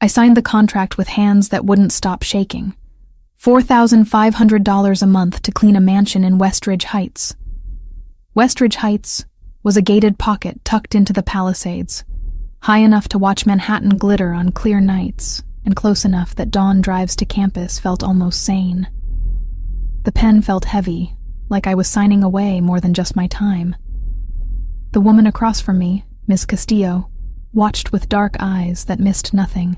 I signed the contract with hands that wouldn't stop shaking. $4,500 a month to clean a mansion in Westridge Heights. Westridge Heights was a gated pocket tucked into the Palisades, high enough to watch Manhattan glitter on clear nights, and close enough that dawn drives to campus felt almost sane. The pen felt heavy, like I was signing away more than just my time. The woman across from me, Miss Castillo, watched with dark eyes that missed nothing.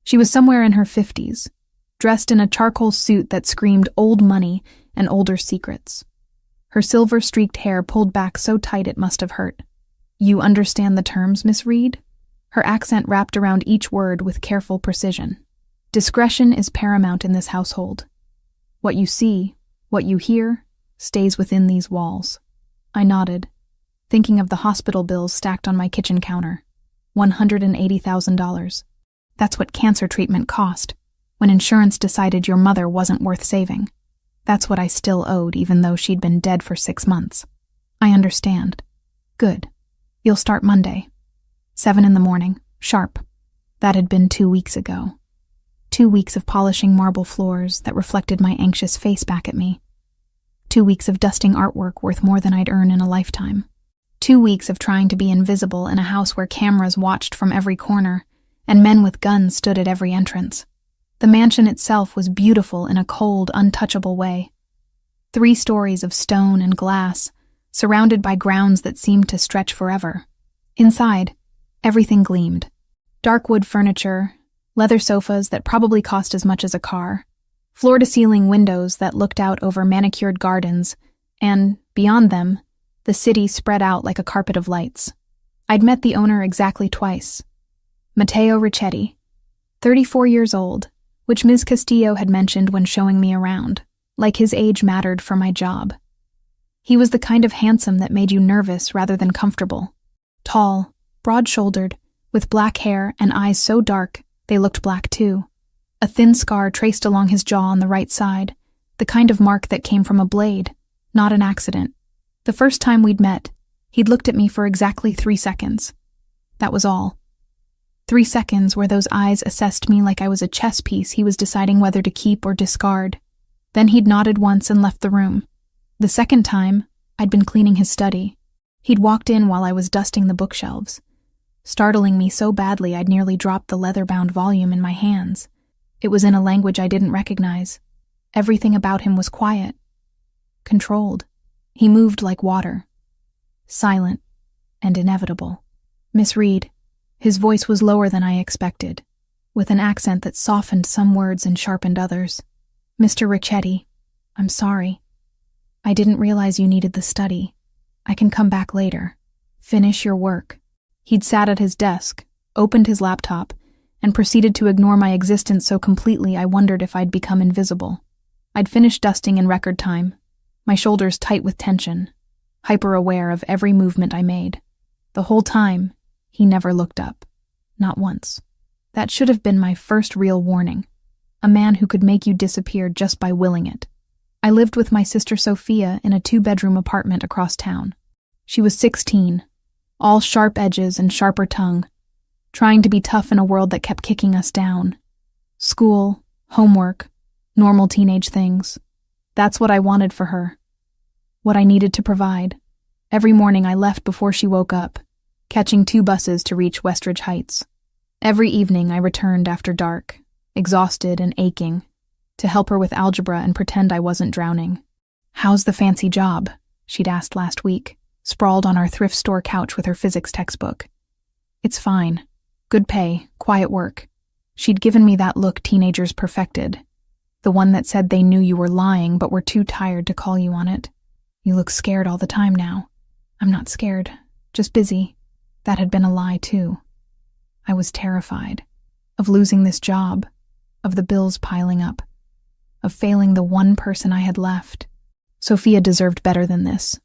She was somewhere in her 50s, dressed in a charcoal suit that screamed old money and older secrets. Her silver-streaked hair pulled back so tight it must have hurt. "You understand the terms, Miss Reed?" Her accent wrapped around each word with careful precision. "Discretion is paramount in this household. What you see, what you hear, stays within these walls." I nodded, thinking of the hospital bills stacked on my kitchen counter. $180,000. That's what cancer treatment cost, when insurance decided your mother wasn't worth saving. That's what I still owed, even though she'd been dead for 6 months. "I understand." "Good. You'll start Monday. 7 in the morning, sharp." That had been 2 weeks ago. 2 weeks of polishing marble floors that reflected my anxious face back at me. 2 weeks of dusting artwork worth more than I'd earn in a lifetime. 2 weeks of trying to be invisible in a house where cameras watched from every corner and men with guns stood at every entrance. The mansion itself was beautiful in a cold, untouchable way. 3 stories of stone and glass, surrounded by grounds that seemed to stretch forever. Inside, everything gleamed. Dark wood furniture, leather sofas that probably cost as much as a car, floor-to-ceiling windows that looked out over manicured gardens, and, beyond them, the city spread out like a carpet of lights. I'd met the owner exactly twice. Matteo Ricchetti, 34 years old, which Ms. Castillo had mentioned when showing me around, like his age mattered for my job. He was the kind of handsome that made you nervous rather than comfortable. Tall, broad-shouldered, with black hair and eyes so dark they looked black too. A thin scar traced along his jaw on the right side, the kind of mark that came from a blade, not an accident. The first time we'd met, he'd looked at me for exactly 3 seconds. That was all. 3 seconds where those eyes assessed me like I was a chess piece he was deciding whether to keep or discard. Then he'd nodded once and left the room. The second time, I'd been cleaning his study. He'd walked in while I was dusting the bookshelves, startling me so badly I'd nearly dropped the leather-bound volume in my hands. It was in a language I didn't recognize. Everything about him was quiet, controlled. He moved like water, silent and inevitable. "Miss Reed." His voice was lower than I expected, with an accent that softened some words and sharpened others. "Mr. Ricchetti, I'm sorry. I didn't realize you needed the study. I can come back later. Finish your work." He'd sat at his desk, opened his laptop, and proceeded to ignore my existence so completely I wondered if I'd become invisible. I'd finished dusting in record time, my shoulders tight with tension, hyper-aware of every movement I made. The whole time, he never looked up. Not once. That should have been my first real warning. A man who could make you disappear just by willing it. I lived with my sister Sophia in a 2-bedroom apartment across town. She was 16, all sharp edges and sharper tongue, trying to be tough in a world that kept kicking us down. School, homework, normal teenage things. That's what I wanted for her. What I needed to provide. Every morning I left before she woke up, catching 2 buses to reach Westridge Heights. Every evening I returned after dark, exhausted and aching, to help her with algebra and pretend I wasn't drowning. "How's the fancy job?" she'd asked last week, sprawled on our thrift store couch with her physics textbook. "It's fine. Good pay, quiet work." She'd given me that look teenagers perfected, the one that said they knew you were lying but were too tired to call you on it. "You look scared all the time now." "I'm not scared, just busy." That had been a lie, too. I was terrified. Of losing this job. Of the bills piling up. Of failing the one person I had left. Sophia deserved better than this.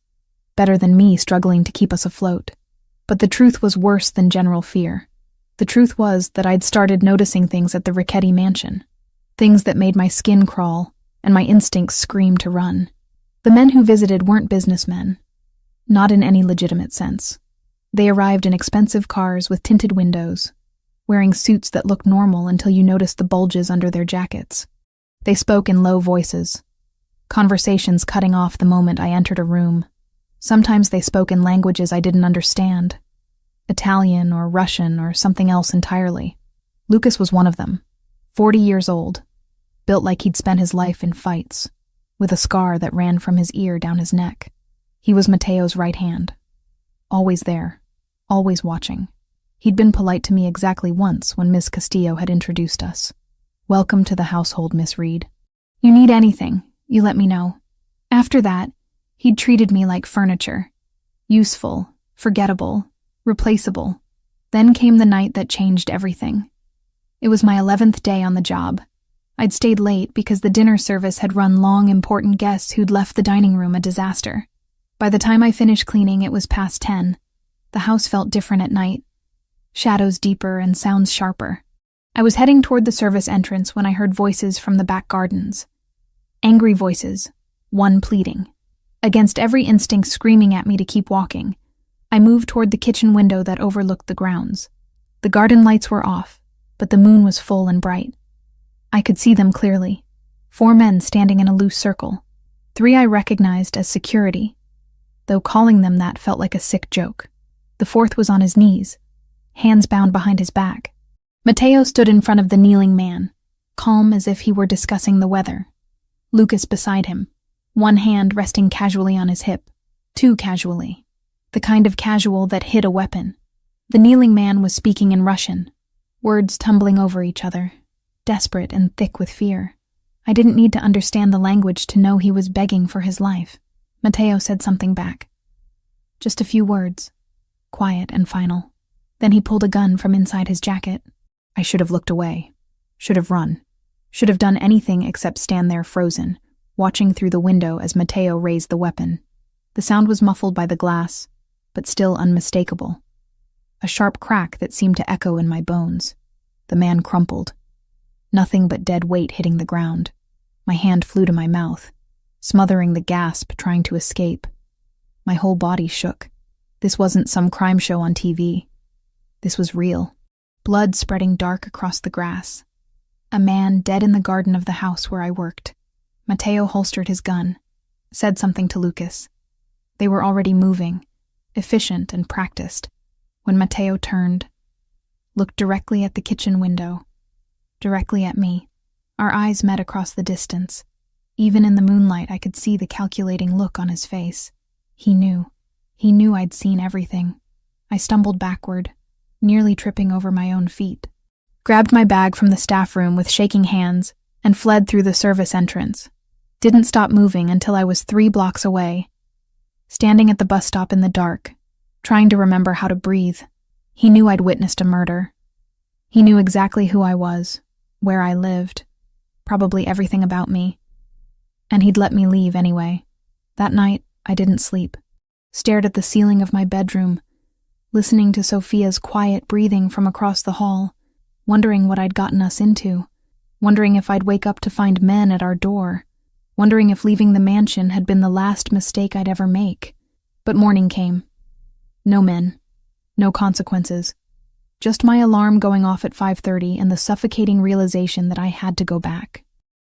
Better than me struggling to keep us afloat. But the truth was worse than general fear. The truth was that I'd started noticing things at the Ricchetti mansion. Things that made my skin crawl and my instincts scream to run. The men who visited weren't businessmen. Not in any legitimate sense. They arrived in expensive cars with tinted windows, wearing suits that looked normal until you noticed the bulges under their jackets. They spoke in low voices, conversations cutting off the moment I entered a room. Sometimes they spoke in languages I didn't understand, Italian or Russian or something else entirely. Lucas was one of them, 40 years old, built like he'd spent his life in fights, with a scar that ran from his ear down his neck. He was Mateo's right hand, always there, always watching. He'd been polite to me exactly once when Miss Castillo had introduced us. "Welcome to the household, Miss Reed. You need anything, you let me know." After that, he'd treated me like furniture. Useful, forgettable, replaceable. Then came the night that changed everything. It was my 11th day on the job. I'd stayed late because the dinner service had run long, important guests who'd left the dining room a disaster. By the time I finished cleaning, it was past 10. The house felt different at night. Shadows deeper and sounds sharper. I was heading toward the service entrance when I heard voices from the back gardens. Angry voices, one pleading. Against every instinct screaming at me to keep walking, I moved toward the kitchen window that overlooked the grounds. The garden lights were off, but the moon was full and bright. I could see them clearly. 4 men standing in a loose circle. 3 I recognized as security, though calling them that felt like a sick joke. The 4th was on his knees, hands bound behind his back. Mateo stood in front of the kneeling man, calm as if he were discussing the weather. Lucas beside him, one hand resting casually on his hip, too casually, the kind of casual that hid a weapon. The kneeling man was speaking in Russian, words tumbling over each other, desperate and thick with fear. I didn't need to understand the language to know he was begging for his life. Mateo said something back. Just a few words, quiet and final. Then he pulled a gun from inside his jacket. I should have looked away, should have run, should have done anything except stand there frozen, watching through the window as Mateo raised the weapon. The sound was muffled by the glass, but still unmistakable. A sharp crack that seemed to echo in my bones. The man crumpled. Nothing but dead weight hitting the ground. My hand flew to my mouth, smothering the gasp trying to escape. My whole body shook. This wasn't some crime show on TV. This was real. Blood spreading dark across the grass. A man dead in the garden of the house where I worked. Mateo holstered his gun, said something to Lucas. They were already moving, efficient and practiced, when Mateo turned, looked directly at the kitchen window, directly at me. Our eyes met across the distance. Even in the moonlight, I could see the calculating look on his face. He knew. He knew I'd seen everything. I stumbled backward, nearly tripping over my own feet, grabbed my bag from the staff room with shaking hands, and fled through the service entrance. Didn't stop moving until I was 3 blocks away, standing at the bus stop in the dark, trying to remember how to breathe. He knew I'd witnessed a murder. He knew exactly who I was, where I lived, probably everything about me. And he'd let me leave anyway. That night, I didn't sleep. Stared at the ceiling of my bedroom, listening to Sophia's quiet breathing from across the hall, wondering what I'd gotten us into, wondering if I'd wake up to find men at our door, wondering if leaving the mansion had been the last mistake I'd ever make. But morning came. No men. No consequences. Just my alarm going off at 5:30 and the suffocating realization that I had to go back.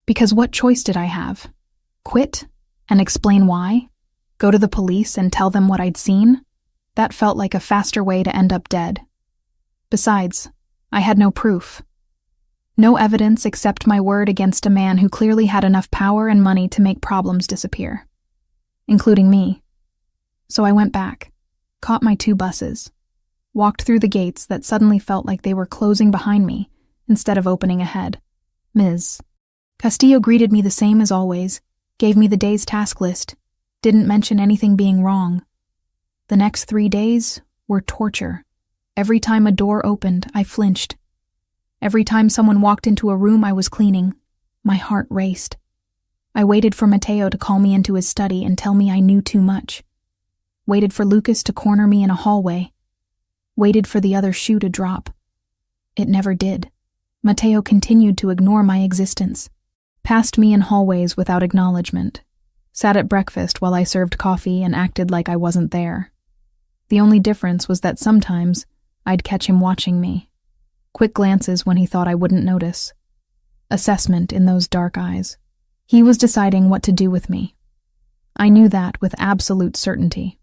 Because what choice did I have? Quit? And explain why? Go to the police and tell them what I'd seen? That felt like a faster way to end up dead. Besides, I had no proof. No evidence except my word against a man who clearly had enough power and money to make problems disappear. Including me. So I went back, caught my 2 buses, walked through the gates that suddenly felt like they were closing behind me instead of opening ahead. Ms. Castillo greeted me the same as always, gave me the day's task list, didn't mention anything being wrong. The next 3 days were torture. Every time a door opened, I flinched. Every time someone walked into a room I was cleaning, my heart raced. I waited for Mateo to call me into his study and tell me I knew too much. Waited for Lucas to corner me in a hallway. Waited for the other shoe to drop. It never did. Mateo continued to ignore my existence. Passed me in hallways without acknowledgement. Sat at breakfast while I served coffee and acted like I wasn't there. The only difference was that sometimes I'd catch him watching me. Quick glances when he thought I wouldn't notice. Assessment in those dark eyes. He was deciding what to do with me. I knew that with absolute certainty.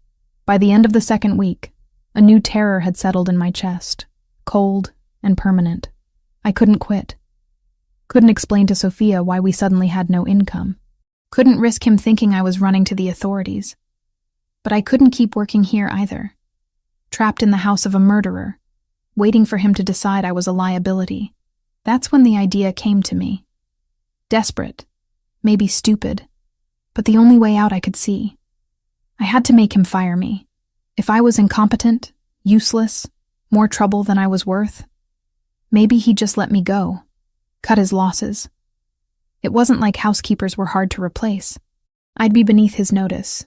By the end of the second week, a new terror had settled in my chest, cold and permanent. I couldn't quit. Couldn't explain to Sophia why we suddenly had no income. Couldn't risk him thinking I was running to the authorities. But I couldn't keep working here either. Trapped in the house of a murderer, waiting for him to decide I was a liability. That's when the idea came to me. Desperate, maybe stupid, but the only way out I could see. I had to make him fire me. If I was incompetent, useless, more trouble than I was worth, maybe he'd just let me go, cut his losses. It wasn't like housekeepers were hard to replace. I'd be beneath his notice,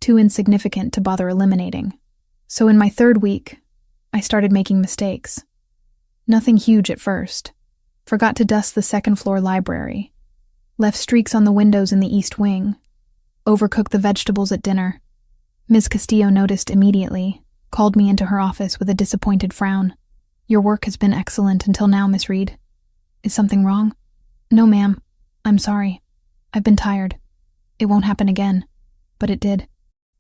too insignificant to bother eliminating. So in my third week, I started making mistakes. Nothing huge at first. Forgot to dust the second-floor library. Left streaks on the windows in the east wing. Overcooked the vegetables at dinner. Ms. Castillo noticed immediately, called me into her office with a disappointed frown. "Your work has been excellent until now, Miss Reed. Is something wrong?" "No, ma'am. I'm sorry. I've been tired. It won't happen again." But it did.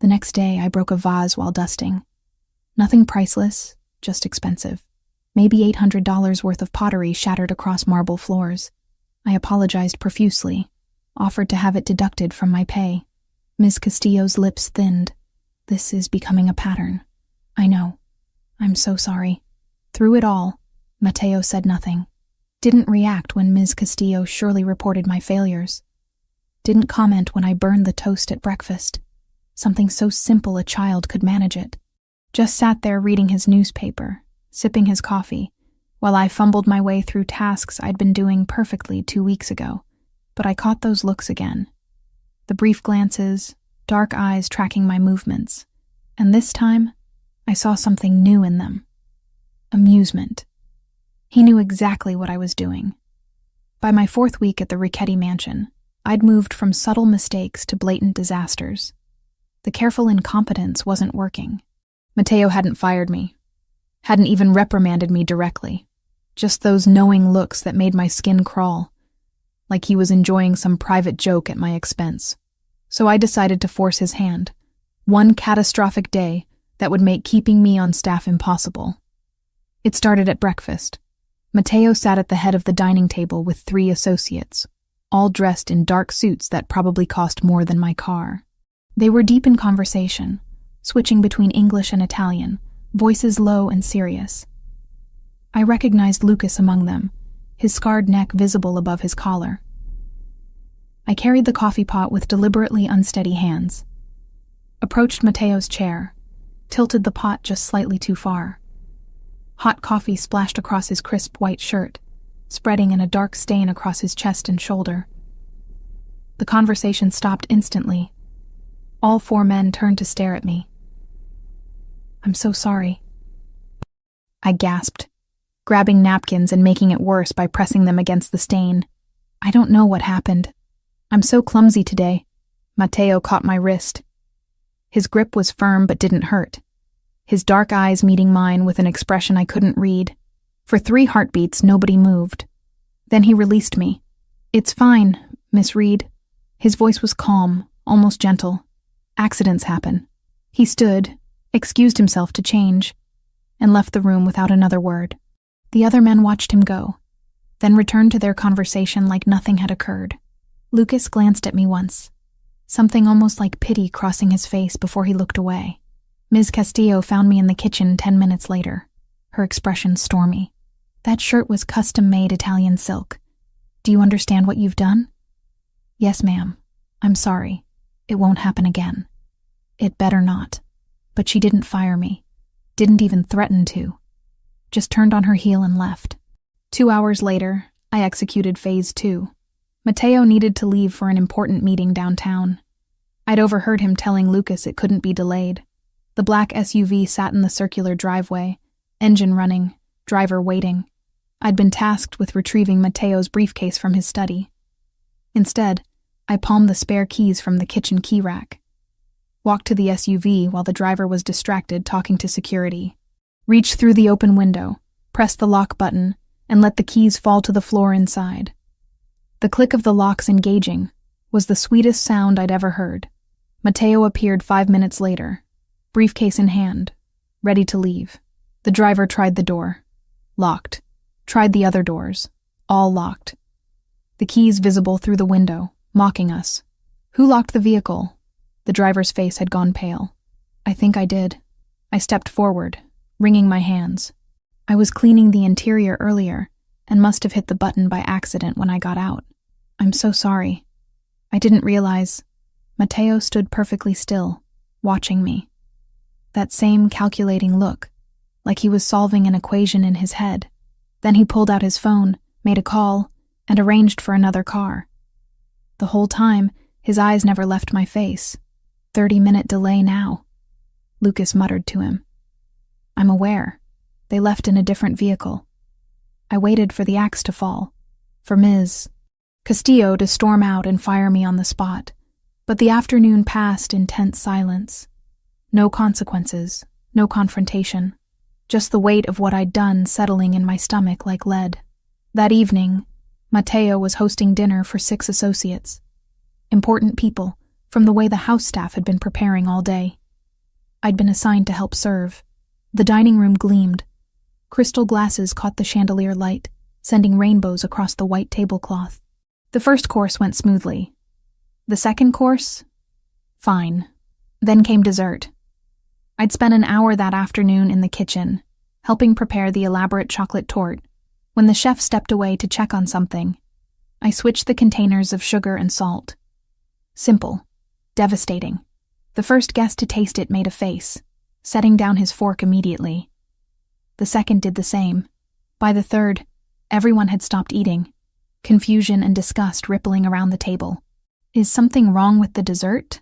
The next day, I broke a vase while dusting. Nothing priceless, just expensive. Maybe $800 worth of pottery shattered across marble floors. I apologized profusely, offered to have it deducted from my pay. Ms. Castillo's lips thinned. This is becoming a pattern. I know. I'm so sorry. Through it all, Mateo said nothing. Didn't react when Ms. Castillo surely reported my failures. Didn't comment when I burned the toast at breakfast. Something so simple a child could manage it. Just sat there reading his newspaper, sipping his coffee, while I fumbled my way through tasks I'd been doing perfectly 2 weeks ago. But I caught those looks again. The brief glances, dark eyes tracking my movements. And this time, I saw something new in them. Amusement. He knew exactly what I was doing. By my 4th week at the Richetti mansion, I'd moved from subtle mistakes to blatant disasters. The careful incompetence wasn't working. Mateo hadn't fired me. Hadn't even reprimanded me directly. Just those knowing looks that made my skin crawl, like he was enjoying some private joke at my expense. So I decided to force his hand. One catastrophic day that would make keeping me on staff impossible. It started at breakfast. Mateo sat at the head of the dining table with 3 associates, all dressed in dark suits that probably cost more than my car. They were deep in conversation, switching between English and Italian, voices low and serious. I recognized Lucas among them, his scarred neck visible above his collar. I carried the coffee pot with deliberately unsteady hands. Approached Mateo's chair, tilted the pot just slightly too far. Hot coffee splashed across his crisp white shirt, spreading in a dark stain across his chest and shoulder. The conversation stopped instantly. All 4 men turned to stare at me. "I'm so sorry," I gasped, grabbing napkins and making it worse by pressing them against the stain. "I don't know what happened. I'm so clumsy today." Mateo caught my wrist. His grip was firm but didn't hurt, his dark eyes meeting mine with an expression I couldn't read. For 3 heartbeats, nobody moved. Then he released me. "It's fine, Miss Reed." His voice was calm, almost gentle. "Accidents happen." He stood, excused himself to change, and left the room without another word. The other men watched him go, then returned to their conversation like nothing had occurred. Lucas glanced at me once, something almost like pity crossing his face before he looked away. Ms. Castillo found me in the kitchen 10 minutes later, her expression stormy. "That shirt was custom-made Italian silk. Do you understand what you've done?" "Yes, ma'am. I'm sorry. It won't happen again." It better not. But she didn't fire me. Didn't even threaten to. Just turned on her heel and left. 2 hours later, I executed phase 2. Mateo needed to leave for an important meeting downtown. I'd overheard him telling Lucas it couldn't be delayed. The black SUV sat in the circular driveway, engine running, driver waiting. I'd been tasked with retrieving Mateo's briefcase from his study. Instead, I palmed the spare keys from the kitchen key rack. Walked to the SUV while the driver was distracted talking to security. Reached through the open window, pressed the lock button, and let the keys fall to the floor inside. The click of the locks engaging was the sweetest sound I'd ever heard. Mateo appeared 5 minutes later, briefcase in hand, ready to leave. The driver tried the door. Locked. Tried the other doors. All locked. The keys visible through the window, mocking us. Who locked the vehicle? The driver's face had gone pale. I think I did. I stepped forward, wringing my hands. I was cleaning the interior earlier and must have hit the button by accident when I got out. I'm so sorry. I didn't realize. Mateo stood perfectly still, watching me. That same calculating look, like he was solving an equation in his head. Then he pulled out his phone, made a call, and arranged for another car. The whole time, his eyes never left my face. 30-minute delay now. Lucas muttered to him. I'm aware. They left in a different vehicle. I waited for the axe to fall, for Ms. Castillo to storm out and fire me on the spot. But the afternoon passed in tense silence. No consequences, no confrontation. Just the weight of what I'd done settling in my stomach like lead. That evening, Mateo was hosting dinner for 6 associates. Important people, from the way the house staff had been preparing all day. I'd been assigned to help serve. The dining room gleamed. Crystal glasses caught the chandelier light, sending rainbows across the white tablecloth. The first course went smoothly. The second course? Fine. Then came dessert. I'd spent an hour that afternoon in the kitchen, helping prepare the elaborate chocolate torte, when the chef stepped away to check on something. I switched the containers of sugar and salt. Simple. Devastating. The first guest to taste it made a face, setting down his fork immediately. The second did the same. By the third, everyone had stopped eating, confusion and disgust rippling around the table. Is something wrong with the dessert?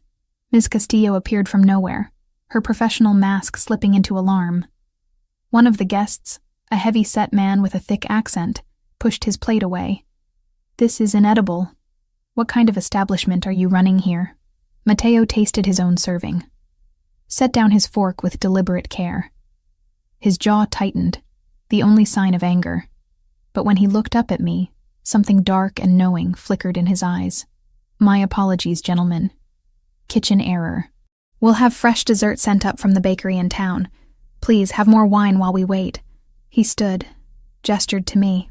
Ms. Castillo appeared from nowhere, her professional mask slipping into alarm. One of the guests, a heavy-set man with a thick accent, pushed his plate away. This is inedible. What kind of establishment are you running here? Mateo tasted his own serving. Set down his fork with deliberate care. His jaw tightened, the only sign of anger. But when he looked up at me, something dark and knowing flickered in his eyes. My apologies, gentlemen. Kitchen error. We'll have fresh dessert sent up from the bakery in town. Please have more wine while we wait. He stood, gestured to me.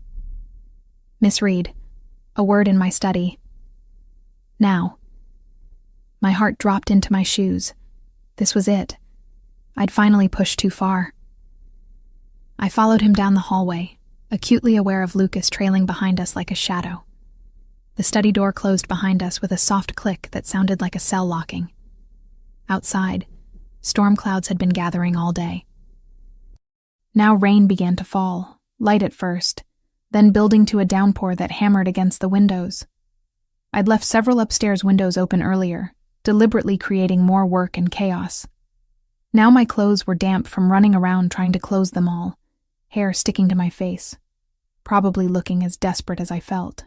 Miss Reed, a word in my study. Now. My heart dropped into my shoes. This was it. I'd finally pushed too far. I followed him down the hallway, acutely aware of Lucas trailing behind us like a shadow. The study door closed behind us with a soft click that sounded like a cell locking. Outside, storm clouds had been gathering all day. Now rain began to fall, light at first, then building to a downpour that hammered against the windows. I'd left several upstairs windows open earlier, deliberately creating more work and chaos. Now my clothes were damp from running around trying to close them all, hair sticking to my face, probably looking as desperate as I felt.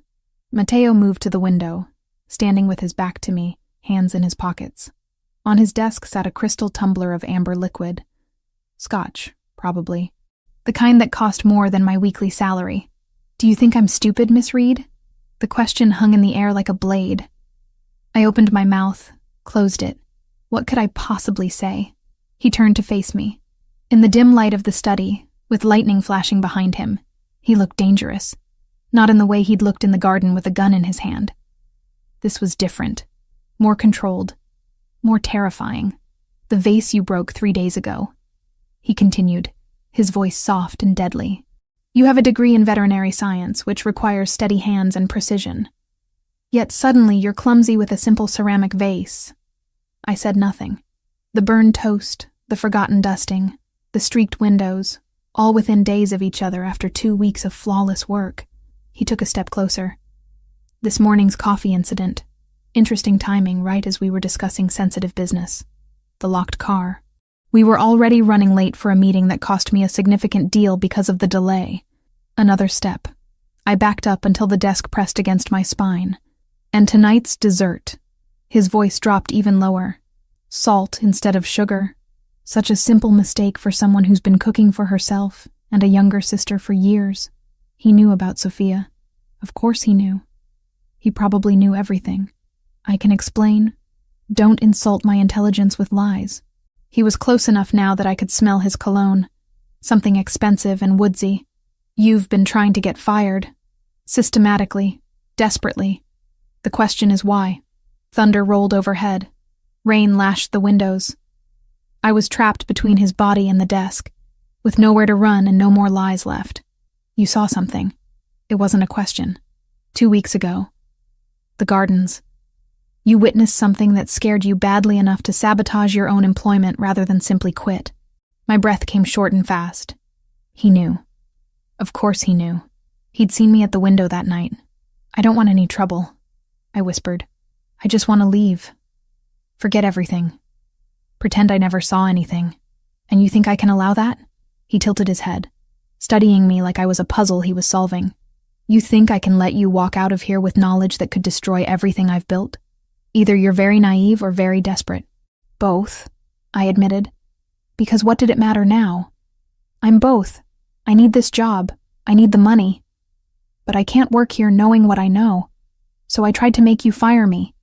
Mateo moved to the window, standing with his back to me, hands in his pockets. On his desk sat a crystal tumbler of amber liquid. Scotch, probably. The kind that cost more than my weekly salary. Do you think I'm stupid, Miss Reed? The question hung in the air like a blade. I opened my mouth, closed it. What could I possibly say? He turned to face me. In the dim light of the study, with lightning flashing behind him, he looked dangerous. Not in the way he'd looked in the garden with a gun in his hand. This was different. More controlled. More terrifying. The vase you broke 3 days ago. He continued, his voice soft and deadly. You have a degree in veterinary science, which requires steady hands and precision. Yet suddenly you're clumsy with a simple ceramic vase. I said nothing. The burned toast, the forgotten dusting, the streaked windows, all within days of each other after 2 weeks of flawless work. He took a step closer. This morning's coffee incident. Interesting timing right as we were discussing sensitive business. The locked car. We were already running late for a meeting that cost me a significant deal because of the delay. Another step. I backed up until the desk pressed against my spine. And tonight's dessert. His voice dropped even lower. Salt instead of sugar. Such a simple mistake for someone who's been cooking for herself, and a younger sister for years. He knew about Sophia. Of course he knew. He probably knew everything. I can explain. Don't insult my intelligence with lies. He was close enough now that I could smell his cologne. Something expensive and woodsy. You've been trying to get fired. Systematically. Desperately. The question is why. Thunder rolled overhead. Rain lashed the windows. I was trapped between his body and the desk, with nowhere to run and no more lies left. You saw something. It wasn't a question. 2 weeks ago. The gardens. You witnessed something that scared you badly enough to sabotage your own employment rather than simply quit. My breath came short and fast. He knew. Of course he knew. He'd seen me at the window that night. I don't want any trouble, I whispered. I just want to leave. Forget everything. Pretend I never saw anything. And you think I can allow that? He tilted his head, studying me like I was a puzzle he was solving. You think I can let you walk out of here with knowledge that could destroy everything I've built? Either you're very naive or very desperate. Both, I admitted. Because what did it matter now? I'm both. I need this job. I need the money. But I can't work here knowing what I know. So I tried to make you fire me.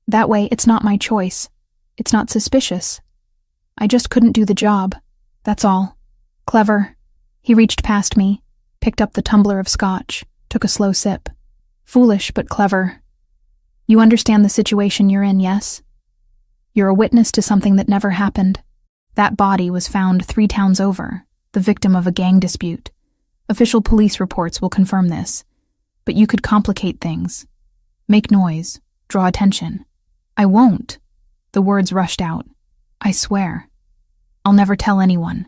That way, it's not my choice. It's not suspicious. I just couldn't do the job. That's all. Clever. He reached past me, picked up the tumbler of scotch, took a slow sip. Foolish, but clever. You understand the situation you're in, yes? You're a witness to something that never happened. That body was found 3 towns over, the victim of a gang dispute. Official police reports will confirm this. But you could complicate things. Make noise. Draw attention. I won't. The words rushed out. I swear. I'll never tell anyone.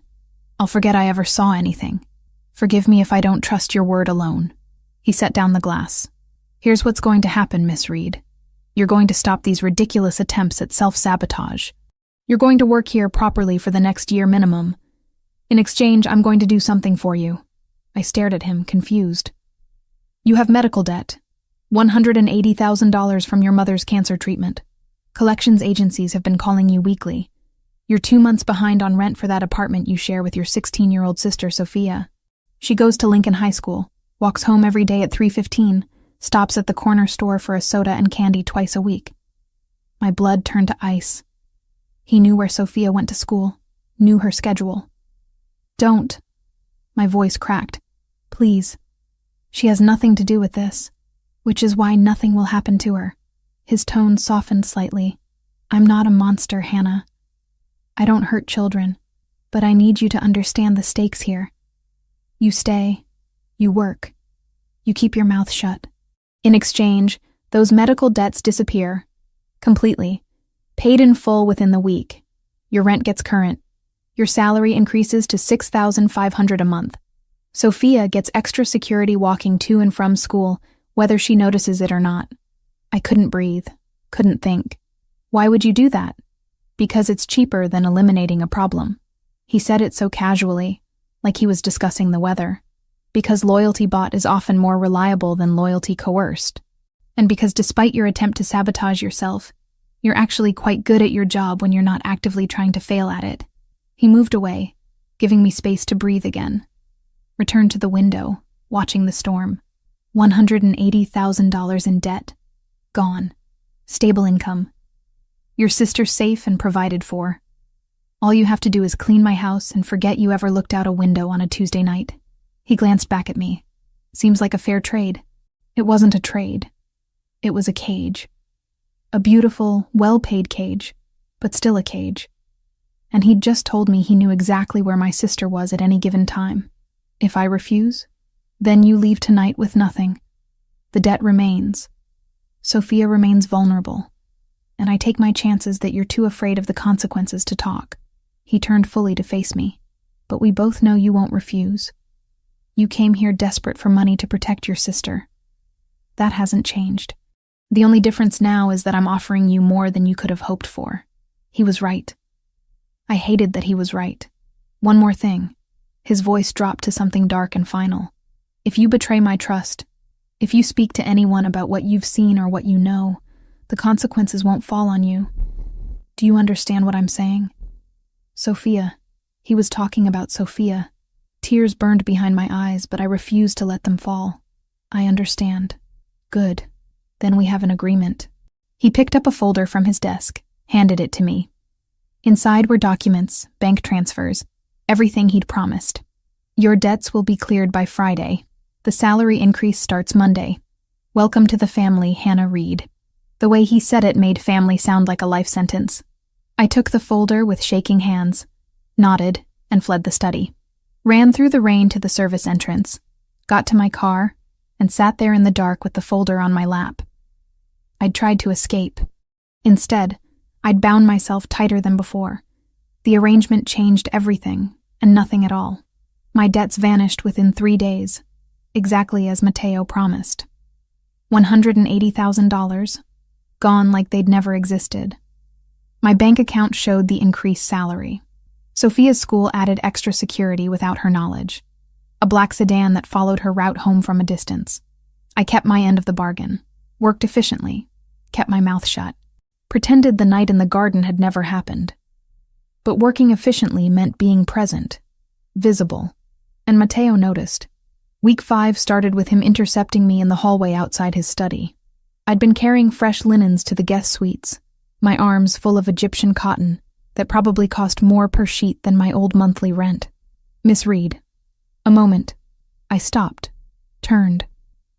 I'll forget I ever saw anything. Forgive me if I don't trust your word alone. He set down the glass. Here's what's going to happen, Miss Reed. You're going to stop these ridiculous attempts at self-sabotage. You're going to work here properly for the next year minimum. In exchange, I'm going to do something for you. I stared at him, confused. You have medical debt. $180,000 from your mother's cancer treatment. Collections agencies have been calling you weekly. You're 2 months behind on rent for that apartment you share with your 16-year-old sister, Sophia. She goes to Lincoln High School, walks home every day at 3:15, stops at the corner store for a soda and candy twice a week. My blood turned to ice. He knew where Sophia went to school, knew her schedule. Don't. My voice cracked. Please. She has nothing to do with this, which is why nothing will happen to her. His tone softened slightly. I'm not a monster, Hannah. I don't hurt children, but I need you to understand the stakes here. You stay. You work. You keep your mouth shut. In exchange, those medical debts disappear. Completely. Paid in full within the week. Your rent gets current. Your salary increases to $6,500 a month. Sophia gets extra security walking to and from school, whether she notices it or not. I couldn't breathe, couldn't think. Why would you do that? Because it's cheaper than eliminating a problem. He said it so casually, like he was discussing the weather. Because loyalty bought is often more reliable than loyalty coerced. And because despite your attempt to sabotage yourself, you're actually quite good at your job when you're not actively trying to fail at it. He moved away, giving me space to breathe again. Returned to the window, watching the storm. $180,000 in debt. Gone. Stable income. Your sister safe and provided for. All you have to do is clean my house and forget you ever looked out a window on a Tuesday night. He glanced back at me. Seems like a fair trade. It wasn't a trade. It was a cage. A beautiful, well-paid cage, but still a cage. And he'd just told me he knew exactly where my sister was at any given time. If I refuse, then you leave tonight with nothing. The debt remains. Sophia remains vulnerable. And I take my chances that you're too afraid of the consequences to talk. He turned fully to face me. But we both know you won't refuse. You came here desperate for money to protect your sister. That hasn't changed. The only difference now is that I'm offering you more than you could have hoped for. He was right. I hated that he was right. One more thing. His voice dropped to something dark and final. If you betray my trust, if you speak to anyone about what you've seen or what you know, the consequences won't fall on you. Do you understand what I'm saying? Sophia. He was talking about Sophia. Tears burned behind my eyes, but I refused to let them fall. I understand. Good. Then we have an agreement. He picked up a folder from his desk, handed it to me. Inside were documents, bank transfers, everything he'd promised. Your debts will be cleared by Friday. The salary increase starts Monday. Welcome to the family, Hannah Reed. The way he said it made family sound like a life sentence. I took the folder with shaking hands, nodded, and fled the study. Ran through the rain to the service entrance, got to my car, and sat there in the dark with the folder on my lap. I'd tried to escape. Instead, I'd bound myself tighter than before. The arrangement changed everything, and nothing at all. My debts vanished within 3 days, exactly as Mateo promised. $180,000, gone like they'd never existed. My bank account showed the increased salary. Sophia's school added extra security without her knowledge. A black sedan that followed her route home from a distance. I kept my end of the bargain, worked efficiently, kept my mouth shut, pretended the night in the garden had never happened. But working efficiently meant being present, visible, and Mateo noticed. Week 5 started with him intercepting me in the hallway outside his study. I'd been carrying fresh linens to the guest suites, my arms full of Egyptian cotton that probably cost more per sheet than my old monthly rent. Miss Reed. A moment. I stopped, turned,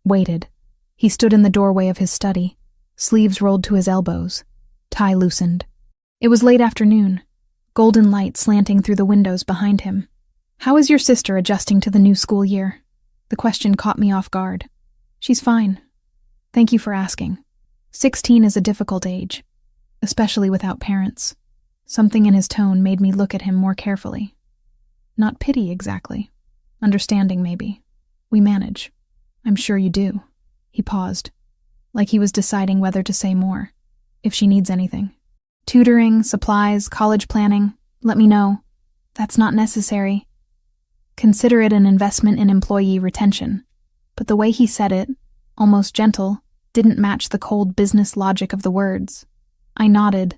waited. He stood in the doorway of his study, sleeves rolled to his elbows, tie loosened. It was late afternoon, golden light slanting through the windows behind him. How is your sister adjusting to the new school year? The question caught me off guard. She's fine. Thank you for asking. 16 is a difficult age, especially without parents. Something in his tone made me look at him more carefully. Not pity exactly. Understanding, maybe. We manage. I'm sure you do. He paused, like he was deciding whether to say more. If she needs anything. Tutoring, supplies, college planning, let me know. That's not necessary. Consider it an investment in employee retention. But the way he said it, almost gentle, didn't match the cold business logic of the words. I nodded,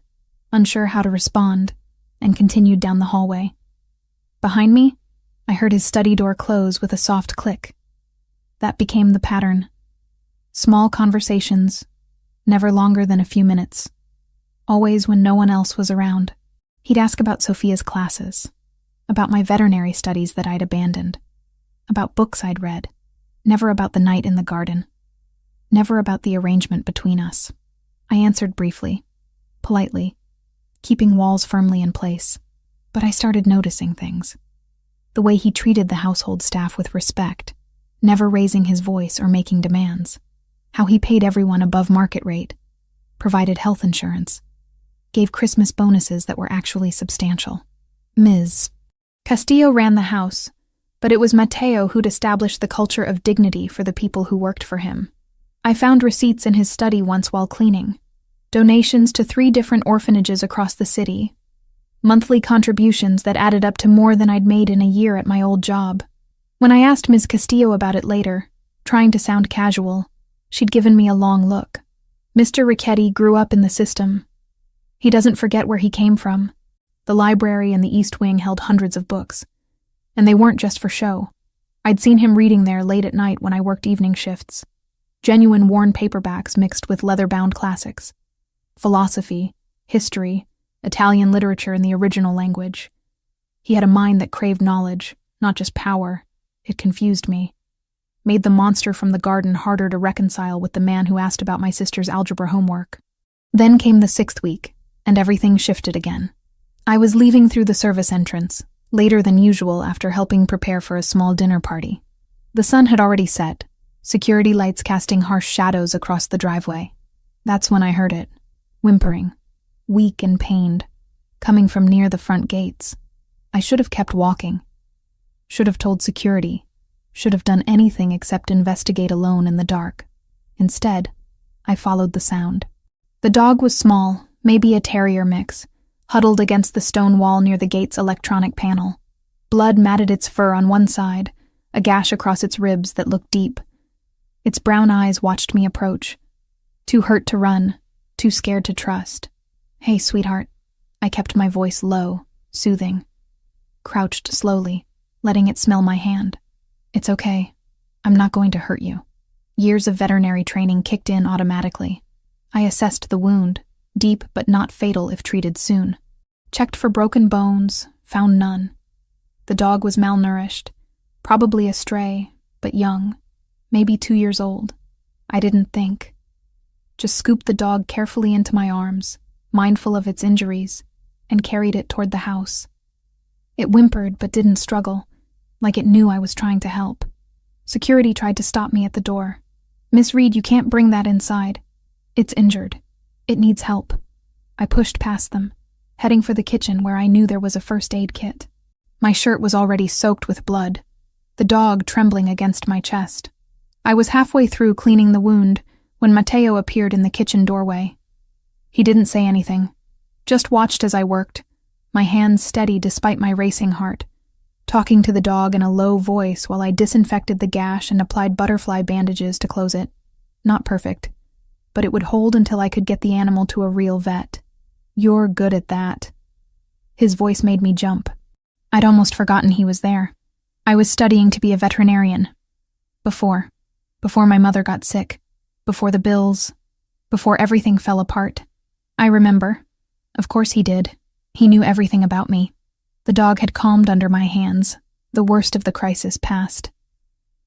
unsure how to respond, and continued down the hallway. Behind me, I heard his study door close with a soft click. That became the pattern. Small conversations, never longer than a few minutes. Always when no one else was around. He'd ask about Sophia's classes, about my veterinary studies that I'd abandoned, about books I'd read, never about the night in the garden, never about the arrangement between us. I answered briefly, politely, keeping walls firmly in place, but I started noticing things. The way he treated the household staff with respect, never raising his voice or making demands. How he paid everyone above market rate, provided health insurance, gave Christmas bonuses that were actually substantial. Ms. Castillo ran the house, but it was Mateo who'd established the culture of dignity for the people who worked for him. I found receipts in his study once while cleaning. Donations to 3 different orphanages across the city. Monthly contributions that added up to more than I'd made in a year at my old job. When I asked Ms. Castillo about it later, trying to sound casual, she'd given me a long look. Mr. Ricchetti grew up in the system. He doesn't forget where he came from. The library in the East Wing held hundreds of books. And they weren't just for show. I'd seen him reading there late at night when I worked evening shifts. Genuine worn paperbacks mixed with leather-bound classics. Philosophy, history, Italian literature in the original language. He had a mind that craved knowledge, not just power. It confused me. Made the monster from the garden harder to reconcile with the man who asked about my sister's algebra homework. Then came the 6th week, and everything shifted again. I was leaving through the service entrance, later than usual after helping prepare for a small dinner party. The sun had already set, security lights casting harsh shadows across the driveway. That's when I heard it, whimpering, weak and pained, coming from near the front gates. I should have kept walking. Should have told security. Should have done anything except investigate alone in the dark. Instead, I followed the sound. The dog was small, maybe a terrier mix, huddled against the stone wall near the gate's electronic panel. Blood matted its fur on one side, a gash across its ribs that looked deep. Its brown eyes watched me approach. Too hurt to run, too scared to trust. "Hey, sweetheart." I kept my voice low, soothing. Crouched slowly, letting it smell my hand. It's okay. I'm not going to hurt you. Years of veterinary training kicked in automatically. I assessed the wound, deep but not fatal if treated soon. Checked for broken bones, found none. The dog was malnourished, probably a stray, but young, maybe 2 years old. I didn't think. Just scooped the dog carefully into my arms, mindful of its injuries, and carried it toward the house. It whimpered but didn't struggle, like it knew I was trying to help. Security tried to stop me at the door. "Miss Reed, you can't bring that inside. It's injured. It needs help." I pushed past them, heading for the kitchen where I knew there was a first aid kit. My shirt was already soaked with blood, the dog trembling against my chest. I was halfway through cleaning the wound when Mateo appeared in the kitchen doorway. He didn't say anything, just watched as I worked, my hands steady despite my racing heart, talking to the dog in a low voice while I disinfected the gash and applied butterfly bandages to close it. Not perfect, but it would hold until I could get the animal to a real vet. "You're good at that." His voice made me jump. I'd almost forgotten he was there. I was studying to be a veterinarian. Before my mother got sick, before the bills, before everything fell apart. I remember. Of course he did. He knew everything about me. The dog had calmed under my hands, the worst of the crisis past.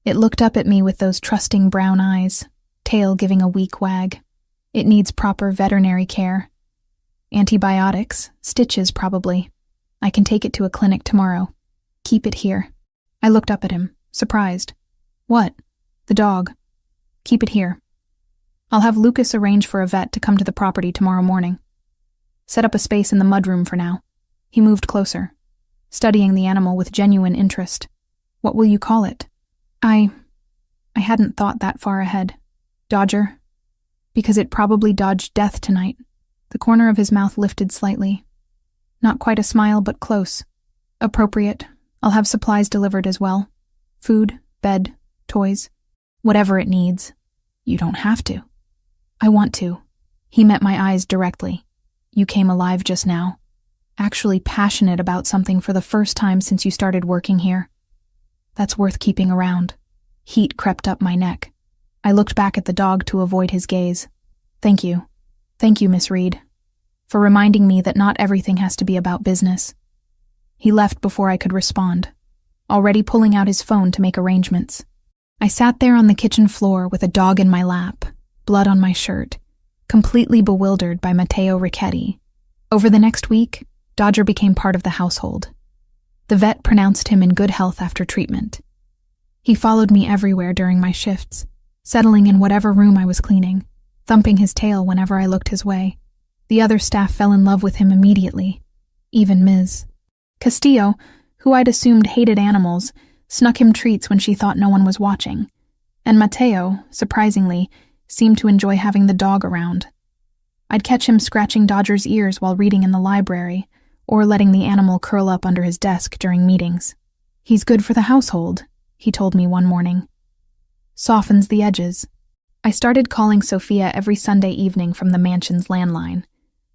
It looked up at me with those trusting brown eyes, tail giving a weak wag. It needs proper veterinary care. Antibiotics, stitches probably. I can take it to a clinic tomorrow. Keep it here. I looked up at him, surprised. "What?" "The dog. Keep it here. I'll have Lucas arrange for a vet to come to the property tomorrow morning. Set up a space in the mudroom for now." He moved closer, studying the animal with genuine interest. "What will you call it?" I hadn't thought that far ahead. "Dodger. Because it probably dodged death tonight." The corner of his mouth lifted slightly. Not quite a smile, but close. "Appropriate. I'll have supplies delivered as well. Food, bed, toys. Whatever it needs." "You don't have to." "I want to." He met my eyes directly. "You came alive just now. Actually passionate about something for the first time since you started working here. That's worth keeping around." Heat crept up my neck. I looked back at the dog to avoid his gaze. Thank you, Miss Reed, for reminding me that not everything has to be about business." He left before I could respond, already pulling out his phone to make arrangements. I sat there on the kitchen floor with a dog in my lap, blood on my shirt, completely bewildered by Matteo Ricchetti. Over the next week, Dodger became part of the household. The vet pronounced him in good health after treatment. He followed me everywhere during my shifts, settling in whatever room I was cleaning, thumping his tail whenever I looked his way. The other staff fell in love with him immediately, even Ms. Castillo, who I'd assumed hated animals, snuck him treats when she thought no one was watching, and Mateo, surprisingly, seemed to enjoy having the dog around. I'd catch him scratching Dodger's ears while reading in the library, or letting the animal curl up under his desk during meetings. "He's good for the household," he told me one morning. "Softens the edges." I started calling Sophia every Sunday evening from the mansion's landline,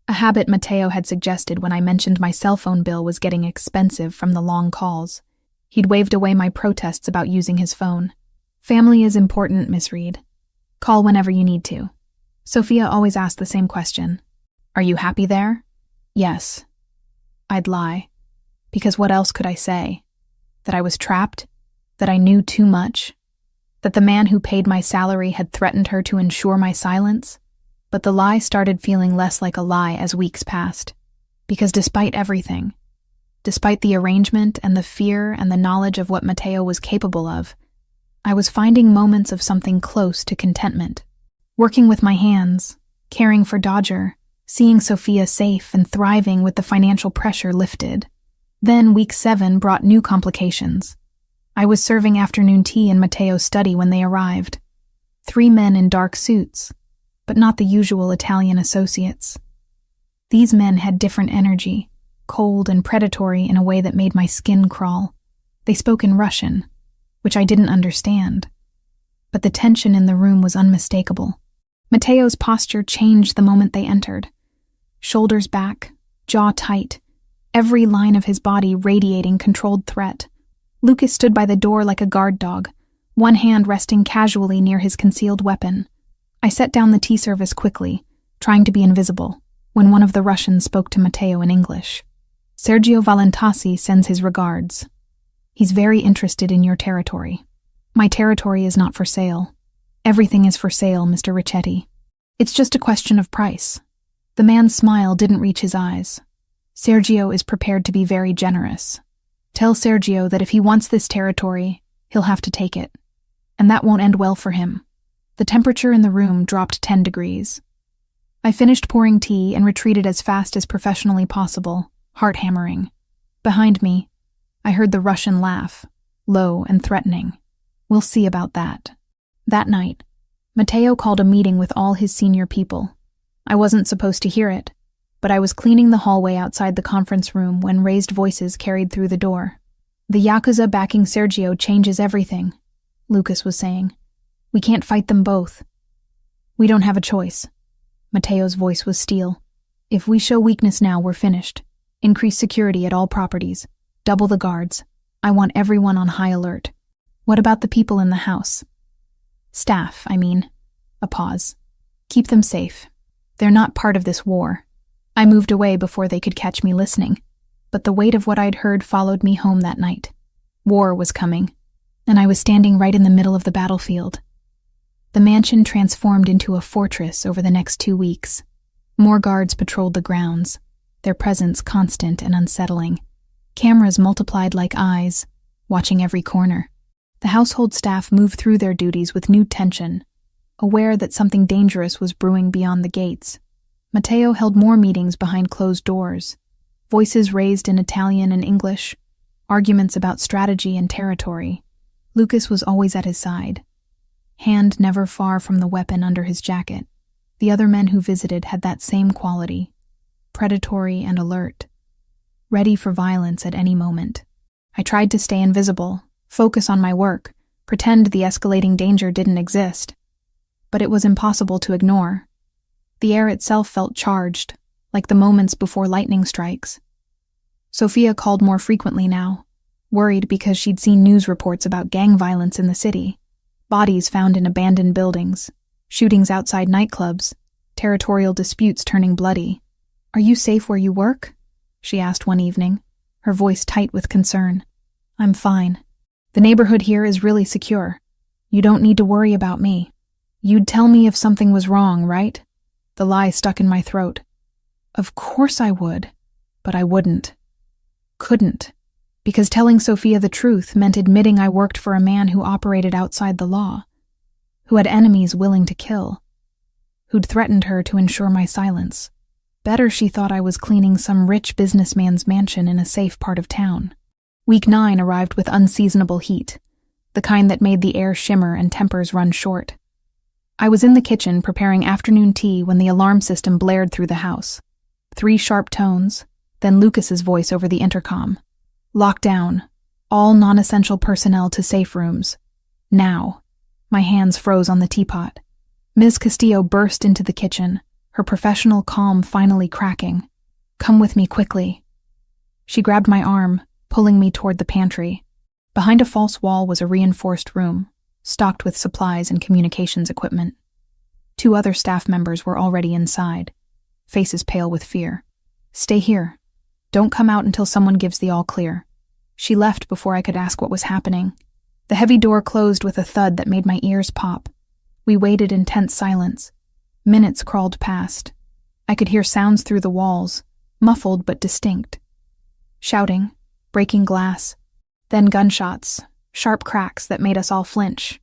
a habit Mateo had suggested when I mentioned my cell phone bill was getting expensive from the long calls. He'd waved away my protests about using his phone. "Family is important, Miss Reed. Call whenever you need to." Sophia always asked the same question. "Are you happy there?" "Yes." I'd lie, because what else could I say? That I was trapped? That I knew too much? That the man who paid my salary had threatened her to ensure my silence? But the lie started feeling less like a lie as weeks passed. Because despite everything, despite the arrangement and the fear and the knowledge of what Mateo was capable of, I was finding moments of something close to contentment. Working with my hands, caring for Dodger, seeing Sophia safe and thriving with the financial pressure lifted. Then week 7 brought new complications. I was serving afternoon tea in Mateo's study when they arrived. 3 men in dark suits, but not the usual Italian associates. These men had different energy, cold and predatory in a way that made my skin crawl. They spoke in Russian, which I didn't understand, but the tension in the room was unmistakable. Mateo's posture changed the moment they entered. Shoulders back, jaw tight, every line of his body radiating controlled threat. Lucas stood by the door like a guard dog, one hand resting casually near his concealed weapon. I set down the tea service quickly, trying to be invisible, when one of the Russians spoke to Matteo in English. Sergio Valentasi sends his regards. He's very interested in your territory. My territory is not for sale. Everything is for sale, Mr. Ricchetti. It's just a question of price. The man's smile didn't reach his eyes. Sergio is prepared to be very generous. Tell Sergio that if he wants this territory, he'll have to take it. And that won't end well for him. The temperature in the room dropped 10 degrees. I finished pouring tea and retreated as fast as professionally possible, heart hammering. Behind me, I heard the Russian laugh, low and threatening. We'll see about that. That night, Matteo called a meeting with all his senior people. I wasn't supposed to hear it, but I was cleaning the hallway outside the conference room when raised voices carried through the door. The Yakuza backing Sergio changes everything, Lucas was saying. We can't fight them both. We don't have a choice. Matteo's voice was steel. If we show weakness now, we're finished. Increase security at all properties. Double the guards. I want everyone on high alert. What about the people in the house? Staff, I mean. A pause. Keep them safe. They're not part of this war. I moved away before they could catch me listening, but the weight of what I'd heard followed me home that night. War was coming, and I was standing right in the middle of the battlefield. The mansion transformed into a fortress over the next 2 weeks. More guards patrolled the grounds, their presence constant and unsettling. Cameras multiplied like eyes, watching every corner. The household staff moved through their duties with new tension, aware that something dangerous was brewing beyond the gates. Matteo held more meetings behind closed doors, voices raised in Italian and English, arguments about strategy and territory. Lucas was always at his side, hand never far from the weapon under his jacket. The other men who visited had that same quality, predatory and alert, ready for violence at any moment. I tried to stay invisible, focus on my work, pretend the escalating danger didn't exist. But it was impossible to ignore. The air itself felt charged, like the moments before lightning strikes. Sophia called more frequently now, worried because she'd seen news reports about gang violence in the city. Bodies found in abandoned buildings, shootings outside nightclubs, territorial disputes turning bloody. "Are you safe where you work?" she asked one evening, her voice tight with concern. "I'm fine. The neighborhood here is really secure. You don't need to worry about me. You'd tell me if something was wrong, right?" The lie stuck in my throat. Of course I would, but I wouldn't. Couldn't. Because telling Sophia the truth meant admitting I worked for a man who operated outside the law, who had enemies willing to kill, who'd threatened her to ensure my silence. Better she thought I was cleaning some rich businessman's mansion in a safe part of town. Week 9 arrived with unseasonable heat, the kind that made the air shimmer and tempers run short. I was in the kitchen preparing afternoon tea when the alarm system blared through the house. 3 sharp tones, then Lucas's voice over the intercom. "Lock down. All non-essential personnel to safe rooms. Now." My hands froze on the teapot. Ms. Castillo burst into the kitchen, her professional calm finally cracking. "Come with me quickly." She grabbed my arm, pulling me toward the pantry. Behind a false wall was a reinforced room, stocked with supplies and communications equipment. 2 other staff members were already inside, faces pale with fear. "Stay here. Don't come out until someone gives the all clear." She left before I could ask what was happening. The heavy door closed with a thud that made my ears pop. We waited in tense silence. Minutes crawled past. I could hear sounds through the walls, muffled but distinct. Shouting, breaking glass, then gunshots, sharp cracks that made us all flinch.